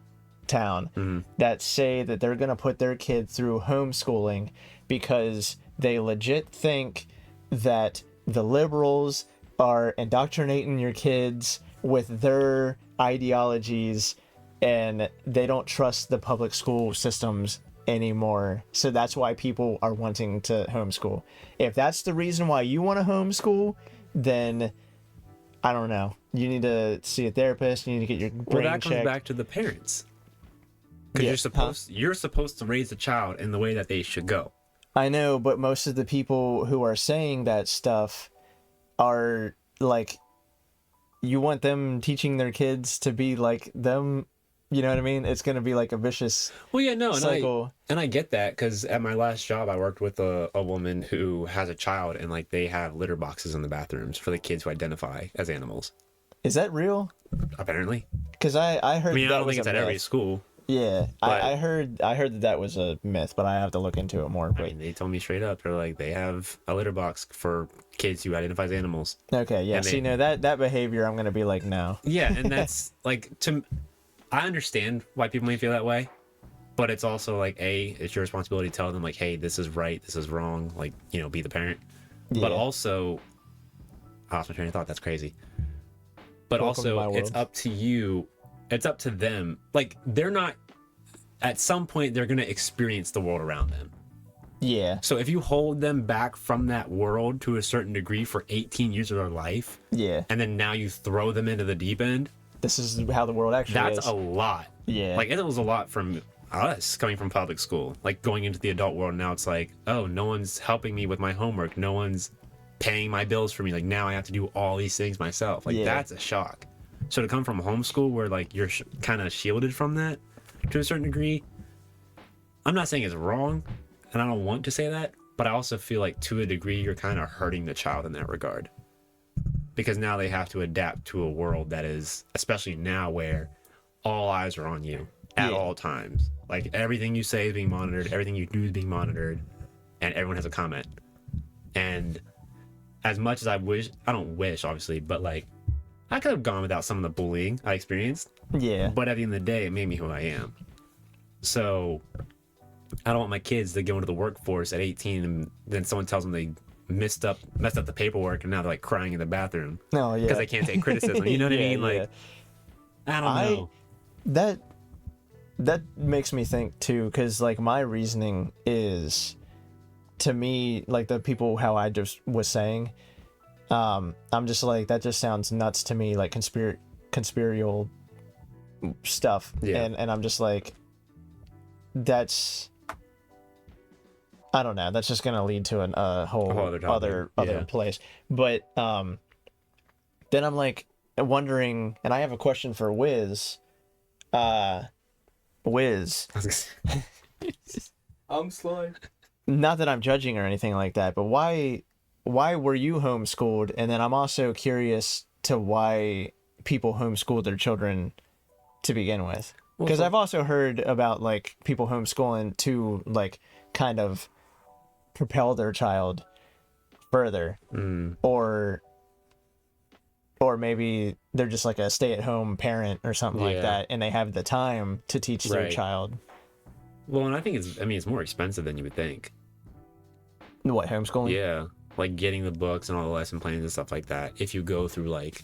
town Mhm. that say that they're going to put their kid through homeschooling because they legit think that the liberals are indoctrinating your kids with their ideologies and they don't trust the public school systems anymore. So that's why people are wanting to homeschool. If that's the reason why you want to homeschool, then I don't know. You need to see a therapist. You need to get your Well, brain that comes checked. back to the parents. Because Yeah. you're supposed to raise a child in the way that they should go. I know, but most of the people who are saying that stuff are like, you want them teaching their kids to be like them. You know what I mean? It's going to be like a vicious Well, yeah, no, cycle. and I get that because at my last job, I worked with a woman who has a child, and like they have litter boxes in the bathrooms for the kids who identify as animals. Is that real? Apparently, Because I heard I mean, I that don't was think it's a at every myth. school. Yeah, but- I heard that was a myth, but I have to look into it more. I But mean, they told me straight up, they're like they have a litter box for kids who identify as animals. okay, yeah. and See, they- no, that behavior, I'm gonna be like, no. Yeah, and that's like I understand why people may feel that way, but it's also like it's your responsibility to tell them like, hey, this is right, this is wrong. Like, you know, be the parent. But Yeah. also, I lost my train of thought. That's crazy. but Welcome to also my it's world. up to you. It's up to them. Like, they're not, at some point, they're going to experience the world around them. Yeah. So if you hold them back from that world to a certain degree for 18 years of their life, Yeah. and then now you throw them into the deep end, This is how the world actually that's is. a lot. Yeah. Like, it was a lot from us coming from public school. Like, going into the adult world, now it's like, oh, no one's helping me with my homework. No one's paying my bills for me. Like, now I have to do all these things myself. Like, Yeah. that's a shock. So to come from homeschool where, like, you're kind of shielded from that to a certain degree, I'm not saying it's wrong, and I don't want to say that, but I also feel like to a degree you're kind of hurting the child in that regard. Because now they have to adapt to a world that is, especially now, where all eyes are on you at Yeah. all times. Like, everything you say is being monitored, everything you do is being monitored, and everyone has a comment. And as much as I don't wish, obviously, but like, I could have gone without some of the bullying I experienced. Yeah. But at the end of the day, it made me who I am. So I don't want my kids to go into the workforce at 18 and then someone tells them they messed up the paperwork and now they're like crying in the bathroom No, yeah. because they can't take criticism. You know what I Yeah, mean? Like, yeah. I don't know. That makes me think too, because like my reasoning is, to me, like the people how I just was saying, I'm just like, that just sounds nuts to me, like conspiratorial stuff. Yeah. And I'm just like, that's, I don't know, that's just gonna lead to a whole other topic. other Yeah. place. But then I'm like wondering, and I have a question for Wiz. Wiz, I'm slime. not that I'm judging or anything like that, but why were you homeschooled? And then I'm also curious to why people homeschool their children to begin with. Well, Because for- I've also heard about like people homeschooling to like kind of propel their child further, or maybe they're just like a stay-at-home parent or something like Yeah. that, and they have the time to teach their Right. child. Well, and I think it's more expensive than you would think. What, homeschooling? Yeah. Like getting the books and all the lesson plans and stuff like that. If you go through like,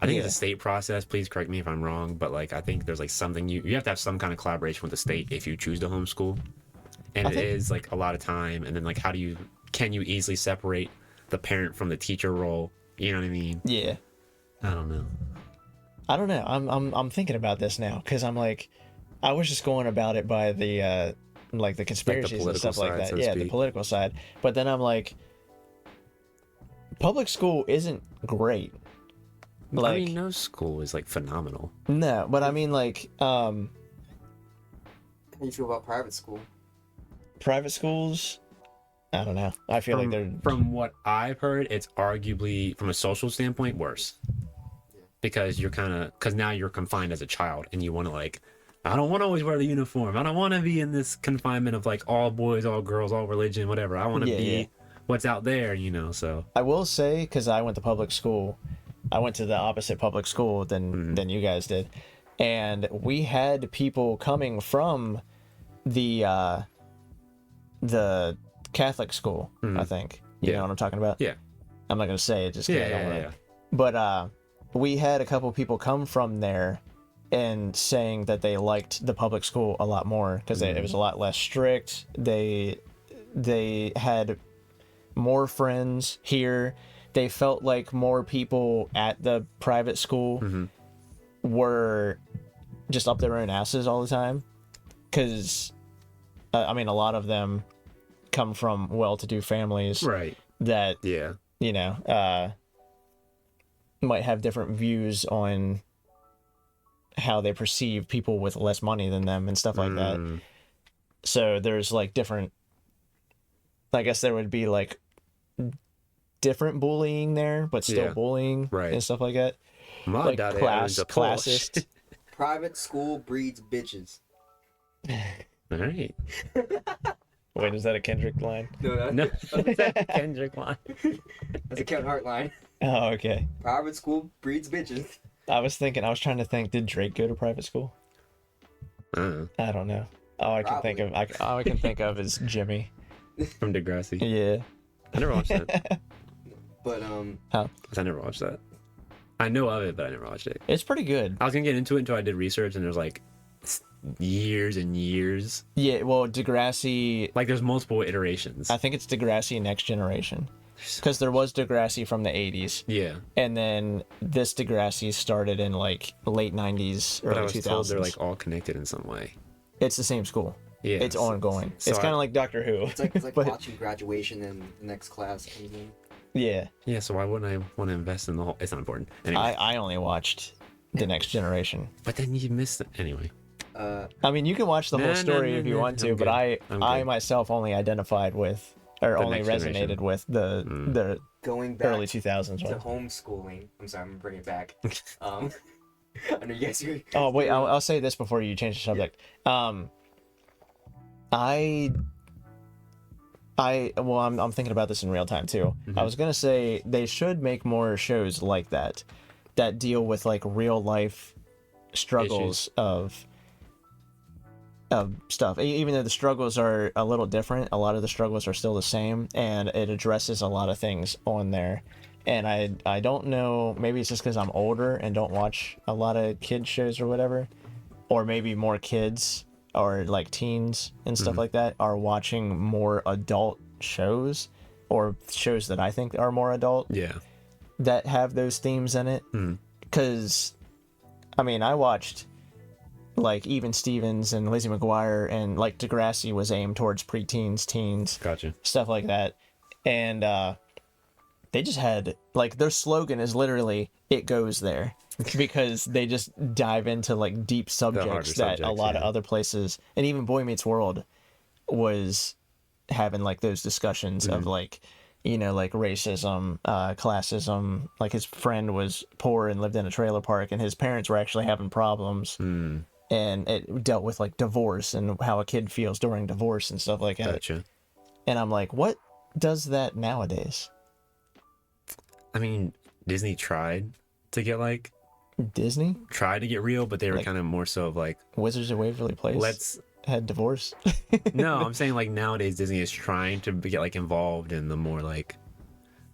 I think Yeah. it's a state process. Please correct me if I'm wrong, but like I think there's like something you have to have some kind of collaboration with the state if you choose to homeschool, and I it think- is like a lot of time. And then like can you easily separate the parent from the teacher role? You know what I mean? Yeah. I don't know. I don't know. I'm thinking about this now because I'm like, I was just going about it by the like the conspiracies and political stuff like side, that. so to Yeah, the speak. political side. But then I'm like, public school isn't great. Like, I mean, no school is like phenomenal. no, but I mean like How do you feel about private school? private schools. I don't know. I feel like they're From what I've heard, it's arguably from a social standpoint worse. Because because now you're confined as a child and you want to like, I don't want to always wear the uniform. I don't want to be in this confinement of like all boys, all girls, all religion, whatever. I want to Yeah, be yeah. what's out there, so. I will say, because I went to public school, I went to the opposite public school than you guys did, and we had people coming from the Catholic school. I think you Yeah. know what I'm talking about. Yeah. I'm not gonna say it just 'cause I don't wanna- Yeah. But we had a couple people come from there and saying that they liked the public school a lot more because it was a lot less strict. They had more friends here. They felt like more people at the private school were just up their own asses all the time. Because, I mean, a lot of them come from well-to-do families Right. that, Yeah. you know, might have different views on how they perceive people with less money than them and stuff like that. So there's like different, I guess there would be like different bullying there, but still Yeah. bullying Right. and stuff like that. My Like daddy class, owns a classist. Private school breeds bitches. All right. Wait, is that a Kendrick line? No, that's, No, that's Kendrick line. that's a Kevin Hart line. Oh, okay. Private school breeds bitches. I was trying to think, did Drake go to private school? I don't know. All I can think of, all I can think of is Jimmy. From Degrassi. Yeah. I never watched that. But I never watched that. I know of it, but I never watched it. It's pretty good. I was gonna get into it until I did research, and there's like years and years. Yeah, well, Degrassi, Like there's multiple iterations. I think it's Degrassi Next Generation. Because there was Degrassi from the 80s. Yeah, And then this Degrassi started in like late 90s, but I early was 2000s. told they're like all connected in some way. It's the same school. Yeah, It's ongoing. so it's kind of like Doctor Who. It's like But- watching graduation and the next class comes in. Yeah. Yeah, so why wouldn't I want to invest in the whole? It's not important. Anyway, I only watched The Next Generation. but then you missed it anyway. I mean, you can watch the whole story if you want to, I'm but good. I myself only identified with, or The only Next resonated Generation. with the Going back early 2000s to one. homeschooling. I'm sorry, I'm gonna bring it back. I know you guys. Oh wait, I'll say this before you change the subject. Well, I'm thinking about this in real time too. I was gonna say they should make more shows like that deal with like real life struggles of stuff. Even though the struggles are a little different, a lot of the struggles are still the same, and it addresses a lot of things on there. And I don't know, maybe it's just because I'm older and don't watch a lot of kids shows or whatever, or maybe more kids or like teens and stuff like that are watching more adult shows, or shows that I think are more adult Yeah, that have those themes in it. Because I mean, I watched like Even Stevens and Lizzie McGuire, and like Degrassi was aimed towards preteens, teens, gotcha. stuff like that. And they just had like their slogan is literally "It goes there," because they just dive into like deep subjects that a lot of other places, and even Boy Meets World was having like those discussions of like, you know, like racism, classism. Like his friend was poor and lived in a trailer park, and his parents were actually having problems. And it dealt with like divorce and how a kid feels during divorce and stuff like that. Gotcha. And I'm like, what does that nowadays? I mean, Disney tried to get like Disney? tried to get real, but they were Like- kind of more so of like Wizards of Waverly Place let's. had divorce. No, I'm saying like nowadays Disney is trying to get like involved in the more like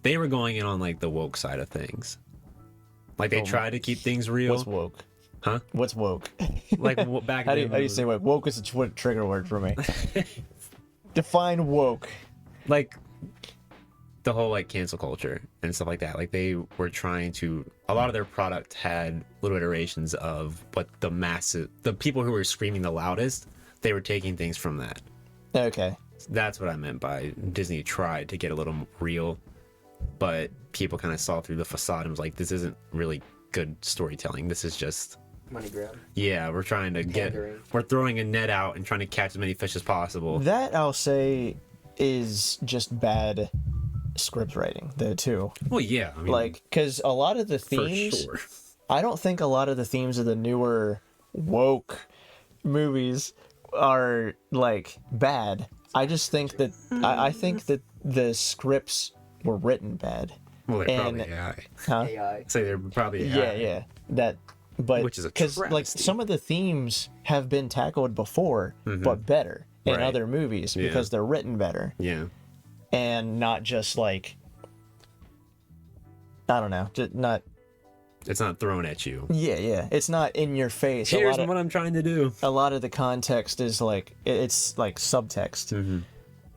they were going in on like the woke side of things. Like they try to keep things real. What's woke? Huh? What's woke? Like back How do then, you say woke? Woke is a trigger word for me. Define woke. like the whole like cancel culture and stuff like that. Like they were trying to, a lot of their product had little iterations of what the people who were screaming the loudest, they were taking things from that. Okay. That's what I meant by Disney tried to get a little real, but people kind of saw through the facade and was like, this isn't really good storytelling. This is just, Money grab. yeah, we're trying to Pandering. we're throwing a net out and trying to catch as many fish as possible. That I'll say is just bad script writing though too. Well, yeah, I mean, Like, because a lot of the for themes, sure. I don't think a lot of the themes of the newer woke movies are like bad. I just think that I think that the scripts were written bad. Well, they're and- probably AI. Huh? AI. Say they're probably AI. Yeah. That, but Which is a because like travesty. some of the themes have been tackled before, but better in Right. other movies Yeah. because they're written better Yeah. and not just like, I don't know, just not. It's not thrown at you. Yeah. It's not in your face. Here's what I'm trying to do. A lot of the context is like it's like subtext, Mm-hmm.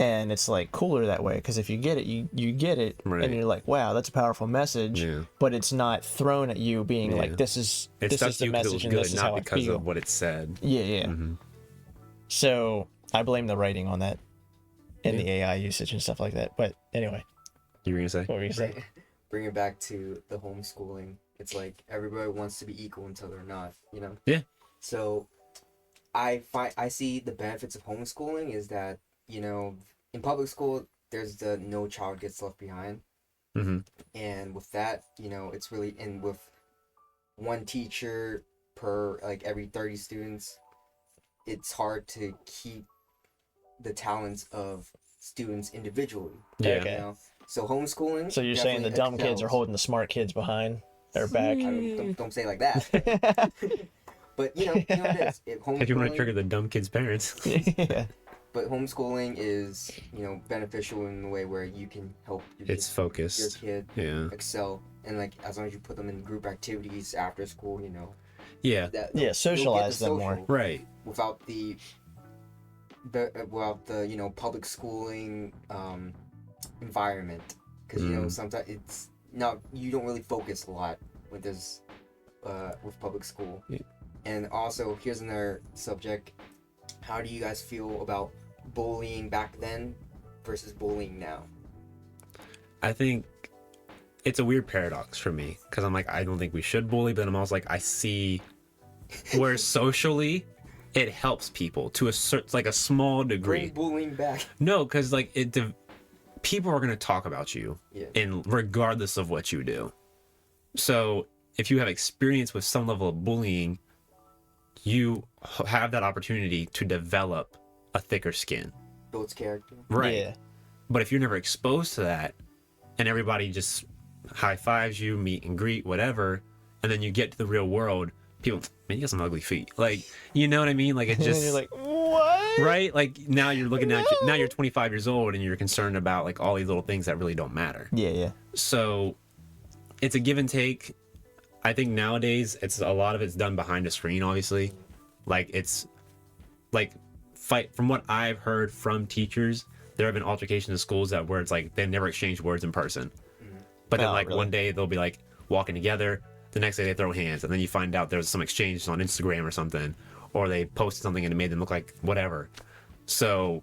and it's like cooler that way because if you get it, you get it, Right. and you're like, wow, that's a powerful message. Yeah. But it's not thrown at you being Yeah. like this is It this stuck is to the you because it was message and good, this is not how I because feel. of what it said. Yeah. Mhm. So I blame the writing on that, and the AI usage and stuff like that. But anyway, You were gonna say? what were you saying? Bring it back to the homeschooling. It's like everybody wants to be equal until they're not, you know? Yeah. So I see the benefits of homeschooling is that, you know, in public school, there's the no child gets left behind. Mm-hmm. And with that, you know, it's really, and with one teacher per like every 30 students, it's hard to keep the talents of students individually. Yeah. Okay. You know? So homeschooling. So you're saying the definitely dumb kids are excels. holding the smart kids behind their back? Don't say it like that. But you know what it is. If you want to Homeschooling, trigger the dumb kid's parents. Yeah. but homeschooling is, you know, beneficial in the way where you can help your It's kid, focused. your kid Yeah. excel and like as long as you put them in group activities after school, Yeah. that Yeah, they'll socialize get the them more. social Right. without the public schooling environment, because sometimes it's not, you don't really focus a lot with this with public school. Yeah. And also, here's another subject: how do you guys feel about bullying back then versus bullying now? I think it's a weird paradox for me because I'm like, I don't think we should bully, but I'm also like, I see where socially it helps people to a certain, like a small degree. Bring bullying back. No, because like people are going to talk about you, Yeah. and regardless of what you do. So if you have experience with some level of bullying, you have that opportunity to develop a thicker skin. Builds character. Right. Yeah. But if you're never exposed to that, and everybody just high fives you, meet and greet, whatever, and then you get to the real world, people, man, you got some ugly feet. Like, you know what I mean? Like, it And just, then you're like, what? right? Like, now you're looking at, now you're 25 years old and you're concerned about like all these little things that really don't matter. Yeah, yeah. So it's a give and take. I think nowadays it's a lot of it's done behind a screen, obviously. Like, it's like from what I've heard from teachers, there have been altercations in schools that where it's like they've never exchanged words in person. But then Oh, like really? one day they'll be like walking together, the next day they throw hands, and then you find out there's some exchanges on Instagram or something, or they posted something and it made them look like whatever. So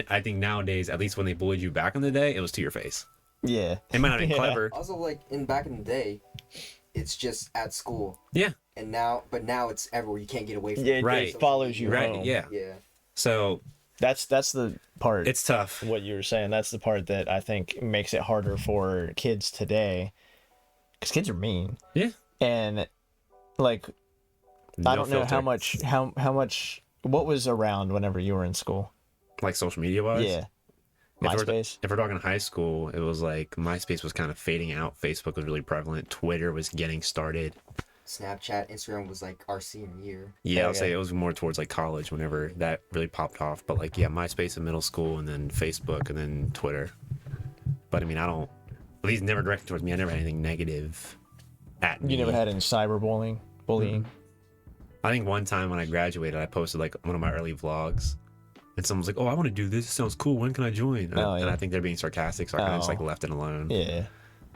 I think nowadays, at least when they bullied you back in the day, it was to your face. Yeah. It might not be Yeah. clever. Also, like back in the day, it's just at school. Yeah. And now it's everywhere. You can't get away from Yeah, it. it Right. just follows you Right. home. Yeah. Yeah. So That's the part. it's tough. What you were saying. That's the part that I think makes it harder for kids today, because kids are mean. Yeah. And like, I don't know filter. how much what was around whenever you were in school. Like social media wise. Yeah. If we're- MySpace. If we're talking high school, it was like MySpace was kind of fading out. Facebook was really prevalent. Twitter was getting started. Snapchat, Instagram was like our senior year. Yeah, I'll Okay. say it was more towards like college whenever that really popped off. But like, yeah, MySpace in middle school, and then Facebook, and then Twitter. But I mean, at least never directed towards me. I never had anything negative at me. You never had any cyberbullying? Bullying? I think one time when I graduated, I posted like one of my early vlogs, and someone was like, "Oh, I want to do this. It sounds cool. When can I join?" And, Oh, and yeah. I think they're being sarcastic, so I kind of just Oh. like left it alone. Yeah.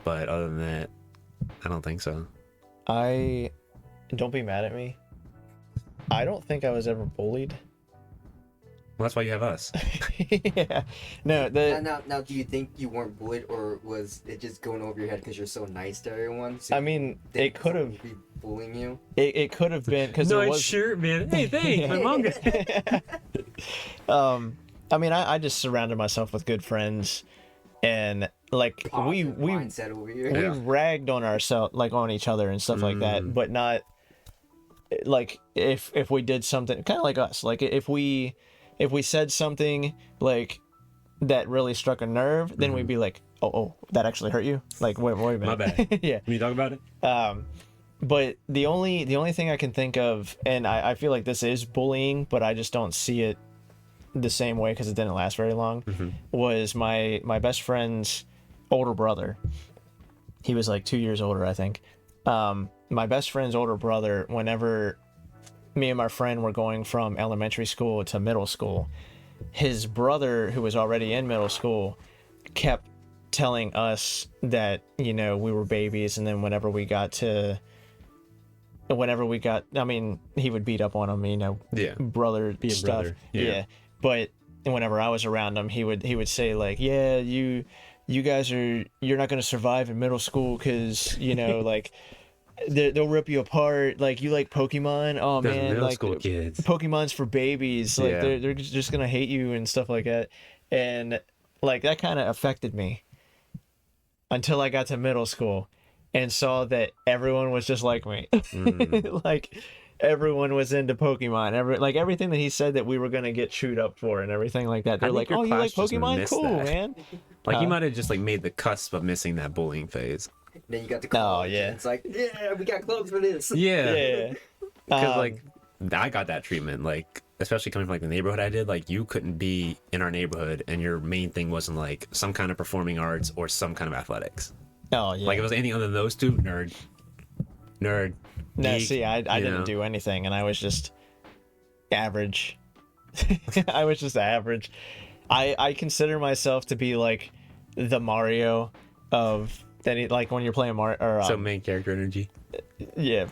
But other than that, I don't think so. I don't be mad at me. I don't think I was ever bullied. Well, that's why you have us. Yeah. No, Now, do you think you weren't bullied, or was it just going over your head because you're so nice to everyone? So I mean, they it could have be bullying you. it could have been because there was shirt, man. Hey, thanks. My mom got I mean, I just surrounded myself with good friends, and like we Positive mindset over here. we Yeah. ragged on ourselves, like on each other and stuff like that, but not like if we did something kind of like us, like if we said something like that really struck a nerve, then we'd be like, oh, that actually hurt you, like wait a minute. My bad. Yeah. Can you talk about it? But the only thing I can think of, and I feel like this is bullying, but I just don't see it the same way because it didn't last very long, was my best friend's older brother. He was like 2 years older, I think. My best friend's older brother, whenever me and my friend were going from elementary school to middle school, his brother, who was already in middle school, kept telling us that, we were babies, and then whenever we got, I mean, he would beat up on him, Yeah. brother a stuff. brother, yeah. But whenever I was around him, he would say like, yeah, you guys you're not going to survive in middle school because, like, they'll rip you apart. Like, you like Pokemon? Oh, Those man, middle like school kids. Pokemon's for babies. Like, Yeah. they're just going to hate you and stuff like that. And like, that kind of affected me until I got to middle school and saw that everyone was just like me. Like, everyone was into Pokemon. Everything that he said that we were gonna get chewed up for and everything like that. They're think like, your "Oh, you like class just Pokemon? missed Cool, that." man." Like, you might have just like made the cusp of missing that bullying phase. Then you got to college. yeah. And it's like, yeah, we got clothes for this. Yeah. Yeah. Because like I got that treatment, like especially coming from like the neighborhood I did, like you couldn't be in our neighborhood and your main thing wasn't like some kind of performing arts or some kind of athletics. Oh yeah. Like if it was anything other than those two, nerd. No, Geek, see, I you didn't know. do anything, and I was just average. I was just average. I consider myself to be like the Mario of any, like when you're playing Mario or So main character energy. yeah.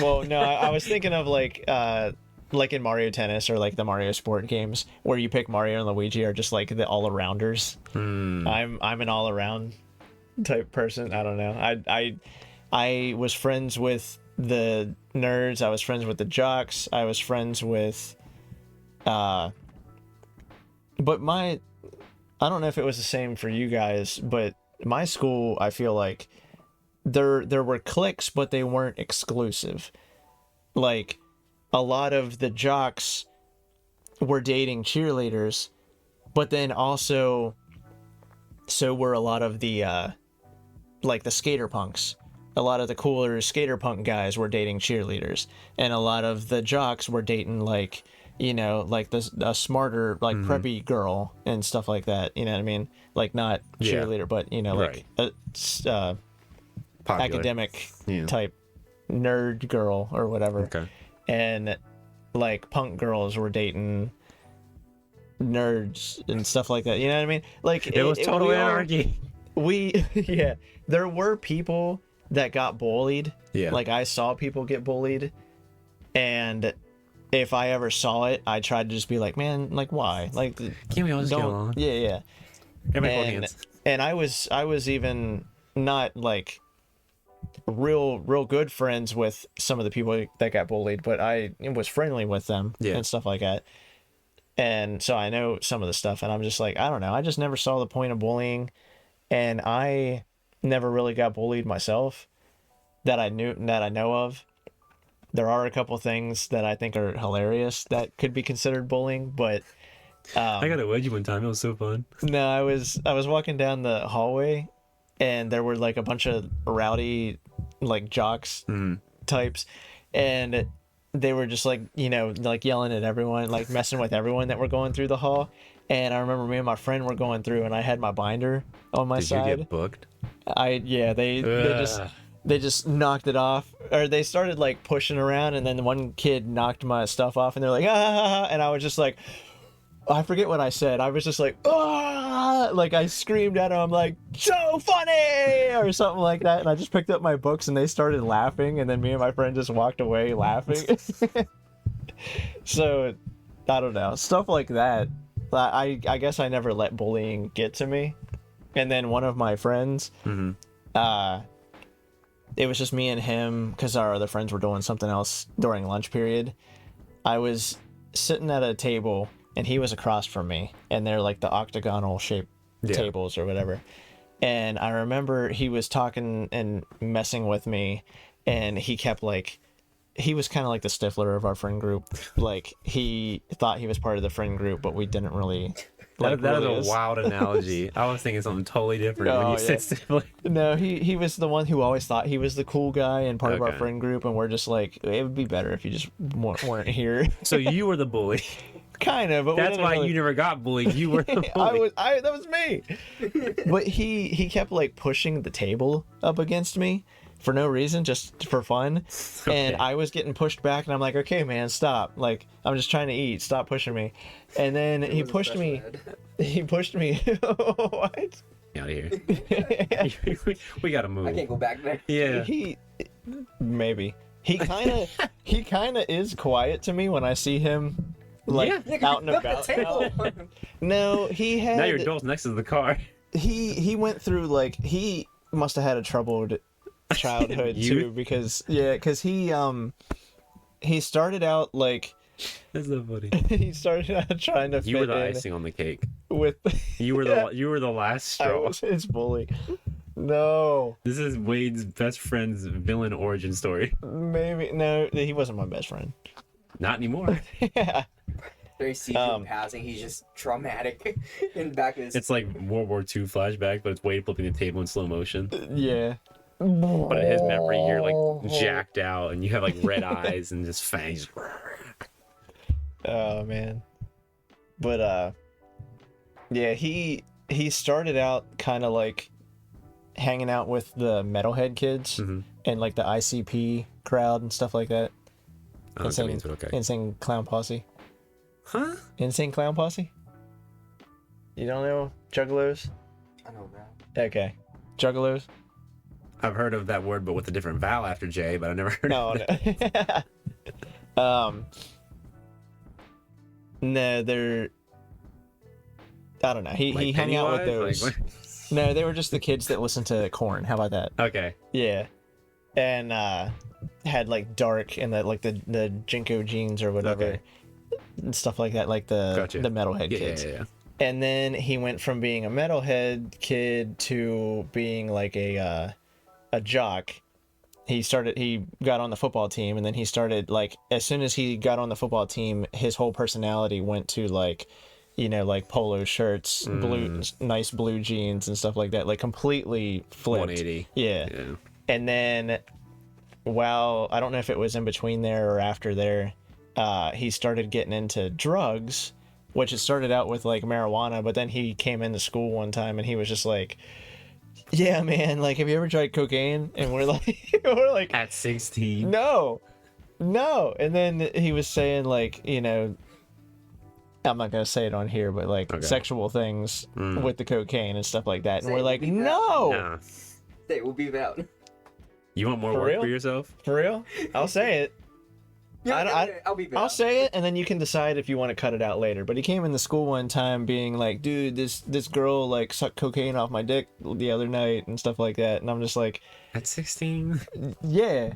Well, no, I was thinking of like in Mario Tennis or like the Mario Sport games where you pick Mario and Luigi are just like the all arounders. I'm an all around type person. I don't know. I was friends with the nerds. I was friends with the jocks. I was friends with but I don't know if it was the same for you guys, but my school, I feel like there were cliques, but they weren't exclusive. Like a lot of the jocks were dating cheerleaders, but then also so were a lot of the like the skater punks. A lot of the cooler skater punk guys were dating cheerleaders, and a lot of the jocks were dating like, you know, like a smarter like preppy girl and stuff like that. You know what I mean? Like not cheerleader, but you know, like Popular. academic Yeah. type nerd girl or whatever. Okay. And like punk girls were dating nerds and stuff like that. You know what I mean? Like It was total anarchy. Yeah, there were people that got bullied. Yeah. Like I saw people get bullied, and if I ever saw it, I tried to just be like, man, like why? Like Can't we all just get along? Yeah. Everybody hold hands. And I was even not like real good friends with some of the people that got bullied, but I was friendly with them and stuff like that. And so I know some of the stuff, and I'm just like, I don't know. I just never saw the point of bullying, and I never really got bullied myself that I know of. There are a couple things that I think are hilarious that could be considered bullying, but I got a wedgie one time. It was so fun. no, I was walking down the hallway, and there were like a bunch of rowdy like jocks types, and they were just like, you know, like yelling at everyone, like messing with everyone that were going through the hall. And I remember me and my friend were going through, and I had my binder on my side. Did you get booked? They just knocked it off, or they started like pushing around, and then one kid knocked my stuff off, and they're like, ah, and I was just like, I forget what I said. I was just like, ah, like I screamed at him, I'm like, so funny, or something like that, and I just picked up my books, and they started laughing, and then me and my friend just walked away laughing. So, I don't know, stuff like that. I guess I never let bullying get to me. And then one of my friends, it was just me and him because our other friends were doing something else during lunch period. I was sitting at a table, and he was across from me, and they're like the octagonal shaped tables or whatever. And I remember he was talking and messing with me, and he kept like, he was kind of like the Stifler of our friend group. Like he thought he was part of the friend group, but we didn't really. Like, that really is a wild analogy. I was thinking something totally different when you said Stifler. No, he was the one who always thought he was the cool guy and part of our friend group, and we're just like, it would be better if you just weren't here. So you were the bully. Kind of, but that's why you never got bullied. You were the bully. That was me. But he kept like pushing the table up against me for no reason, just for fun. And I was getting pushed back, and I'm like, okay, man, stop. Like, I'm just trying to eat. Stop pushing me. And then he pushed me. He pushed me. What? Out of here. we gotta move. I can't go back there. Yeah. Maybe. He kind of is quiet to me when I see him. Like out and about. No, he had. Now your door's next to the car. He went through like, he must have had a troubled childhood too, because he started out like. That's so funny. He started out trying to. You were the icing on the cake. With you were the last straw. I was his bully. No. This is Wade's best friend's villain origin story. Maybe no, he wasn't my best friend. Not anymore. Yeah. They see him passing, he's just traumatic in the back of his. It's like World War II flashback, but it's Wade flipping the table in slow motion. Yeah. But in his memory, you're like jacked out, and you have like red eyes and just fangs. Oh man. But yeah, he started out kind of like hanging out with the metalhead kids and like the ICP crowd and stuff like that. I don't know what that means, but okay. Insane Clown Posse. Huh? Insane Clown Posse? You don't know Juggalos? I know that. Okay. Juggalos? I've heard of that word, but with a different vowel after J, but I've never heard of it. No. No, they're... I don't know. He hung out with those. Like, no, they were just the kids that listened to Korn. How about that? okay. Yeah. And had like dark and the Jinko jeans or whatever. Okay. And stuff like that, like the Gotcha. metalhead kids. Yeah. And then he went from being a metalhead kid to being like a jock. He got on the football team, and then he started like, as soon as he got on the football team, his whole personality went to like, you know, like polo shirts, nice blue jeans and stuff like that, like completely flipped. 180. Yeah. And then, I don't know if it was in between there or after there, he started getting into drugs, which it started out with like marijuana, but then he came into school one time and he was just like, yeah, man, like, have you ever tried cocaine? And we're like, At 16. no. And then he was saying like, you know, I'm not going to say it on here, but like sexual things with the cocaine and stuff like that. And we're like, no. Nah. Say it will be out. You want more For work real? for yourself? For real? I'll say it. I'll be back. I'll say it, and then you can decide if you want to cut it out later. But he came into school one time being like, dude, this girl like sucked cocaine off my dick the other night and stuff like that. And I'm just like, At 16? yeah.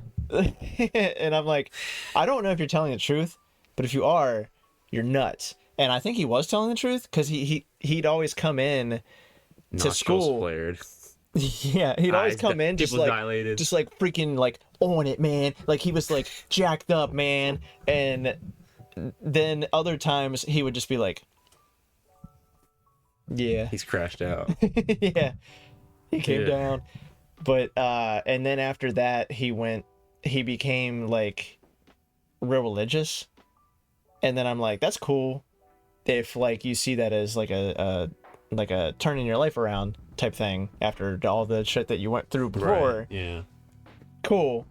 And I'm like, I don't know if you're telling the truth, but if you are, you're nuts. And I think he was telling the truth, because he'd always come in to Nostrils school. flared. Yeah, he'd always come in just like dilated. just like freaking like on it, man. Like he was like jacked up, man. And then other times he would just be like, yeah. He's crashed out. Yeah. He came down. But and then after that he became like real religious. And then I'm like, that's cool if like you see that as like a turning your life around type thing after all the shit that you went through before. Right. Yeah. Cool.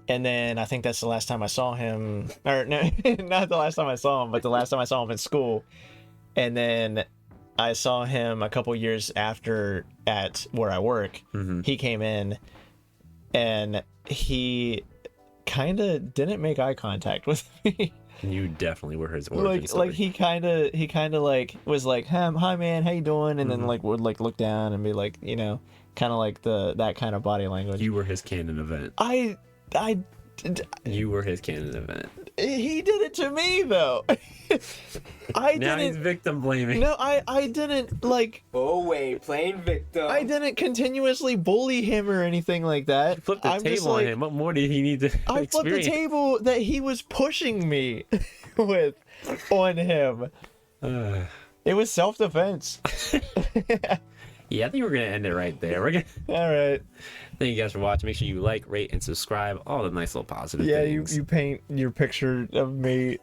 And then I think that's the last time I saw him, or no, not the last time I saw him, but the last time I saw him in school. And then I saw him a couple years after at where I work. He came in and he kind of didn't make eye contact with me. You definitely were his origin story. Like he kind of like was like, hi man, how you doing? And then like would like look down and be like, you know, kind of like that kind of body language. You were his canon event. You were his canon event. He did it to me though. Now he's victim blaming. No, I didn't like. Oh wait, playing victim. I didn't continuously bully him or anything like that. Flip the table on him. What more did he need to I experience? flipped the table that he was pushing me with on him. It was self-defense. Yeah, I think we're gonna end it right there. We're gonna. All right. Thank you guys for watching. Make sure you like, rate, and subscribe. All the nice little positive things. You paint your picture of me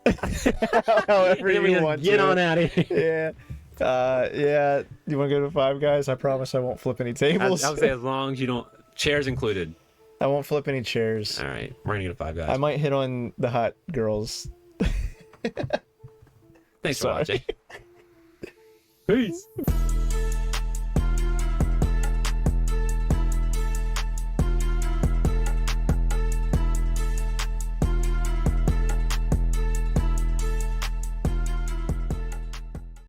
however you want Get to. on out of here. Yeah. You want to go to Five Guys? I promise I won't flip any tables. I would say as long as you don't. Chairs included. I won't flip any chairs. All right. We're going to go to Five Guys. I might hit on the hot girls. Thanks for watching. Peace.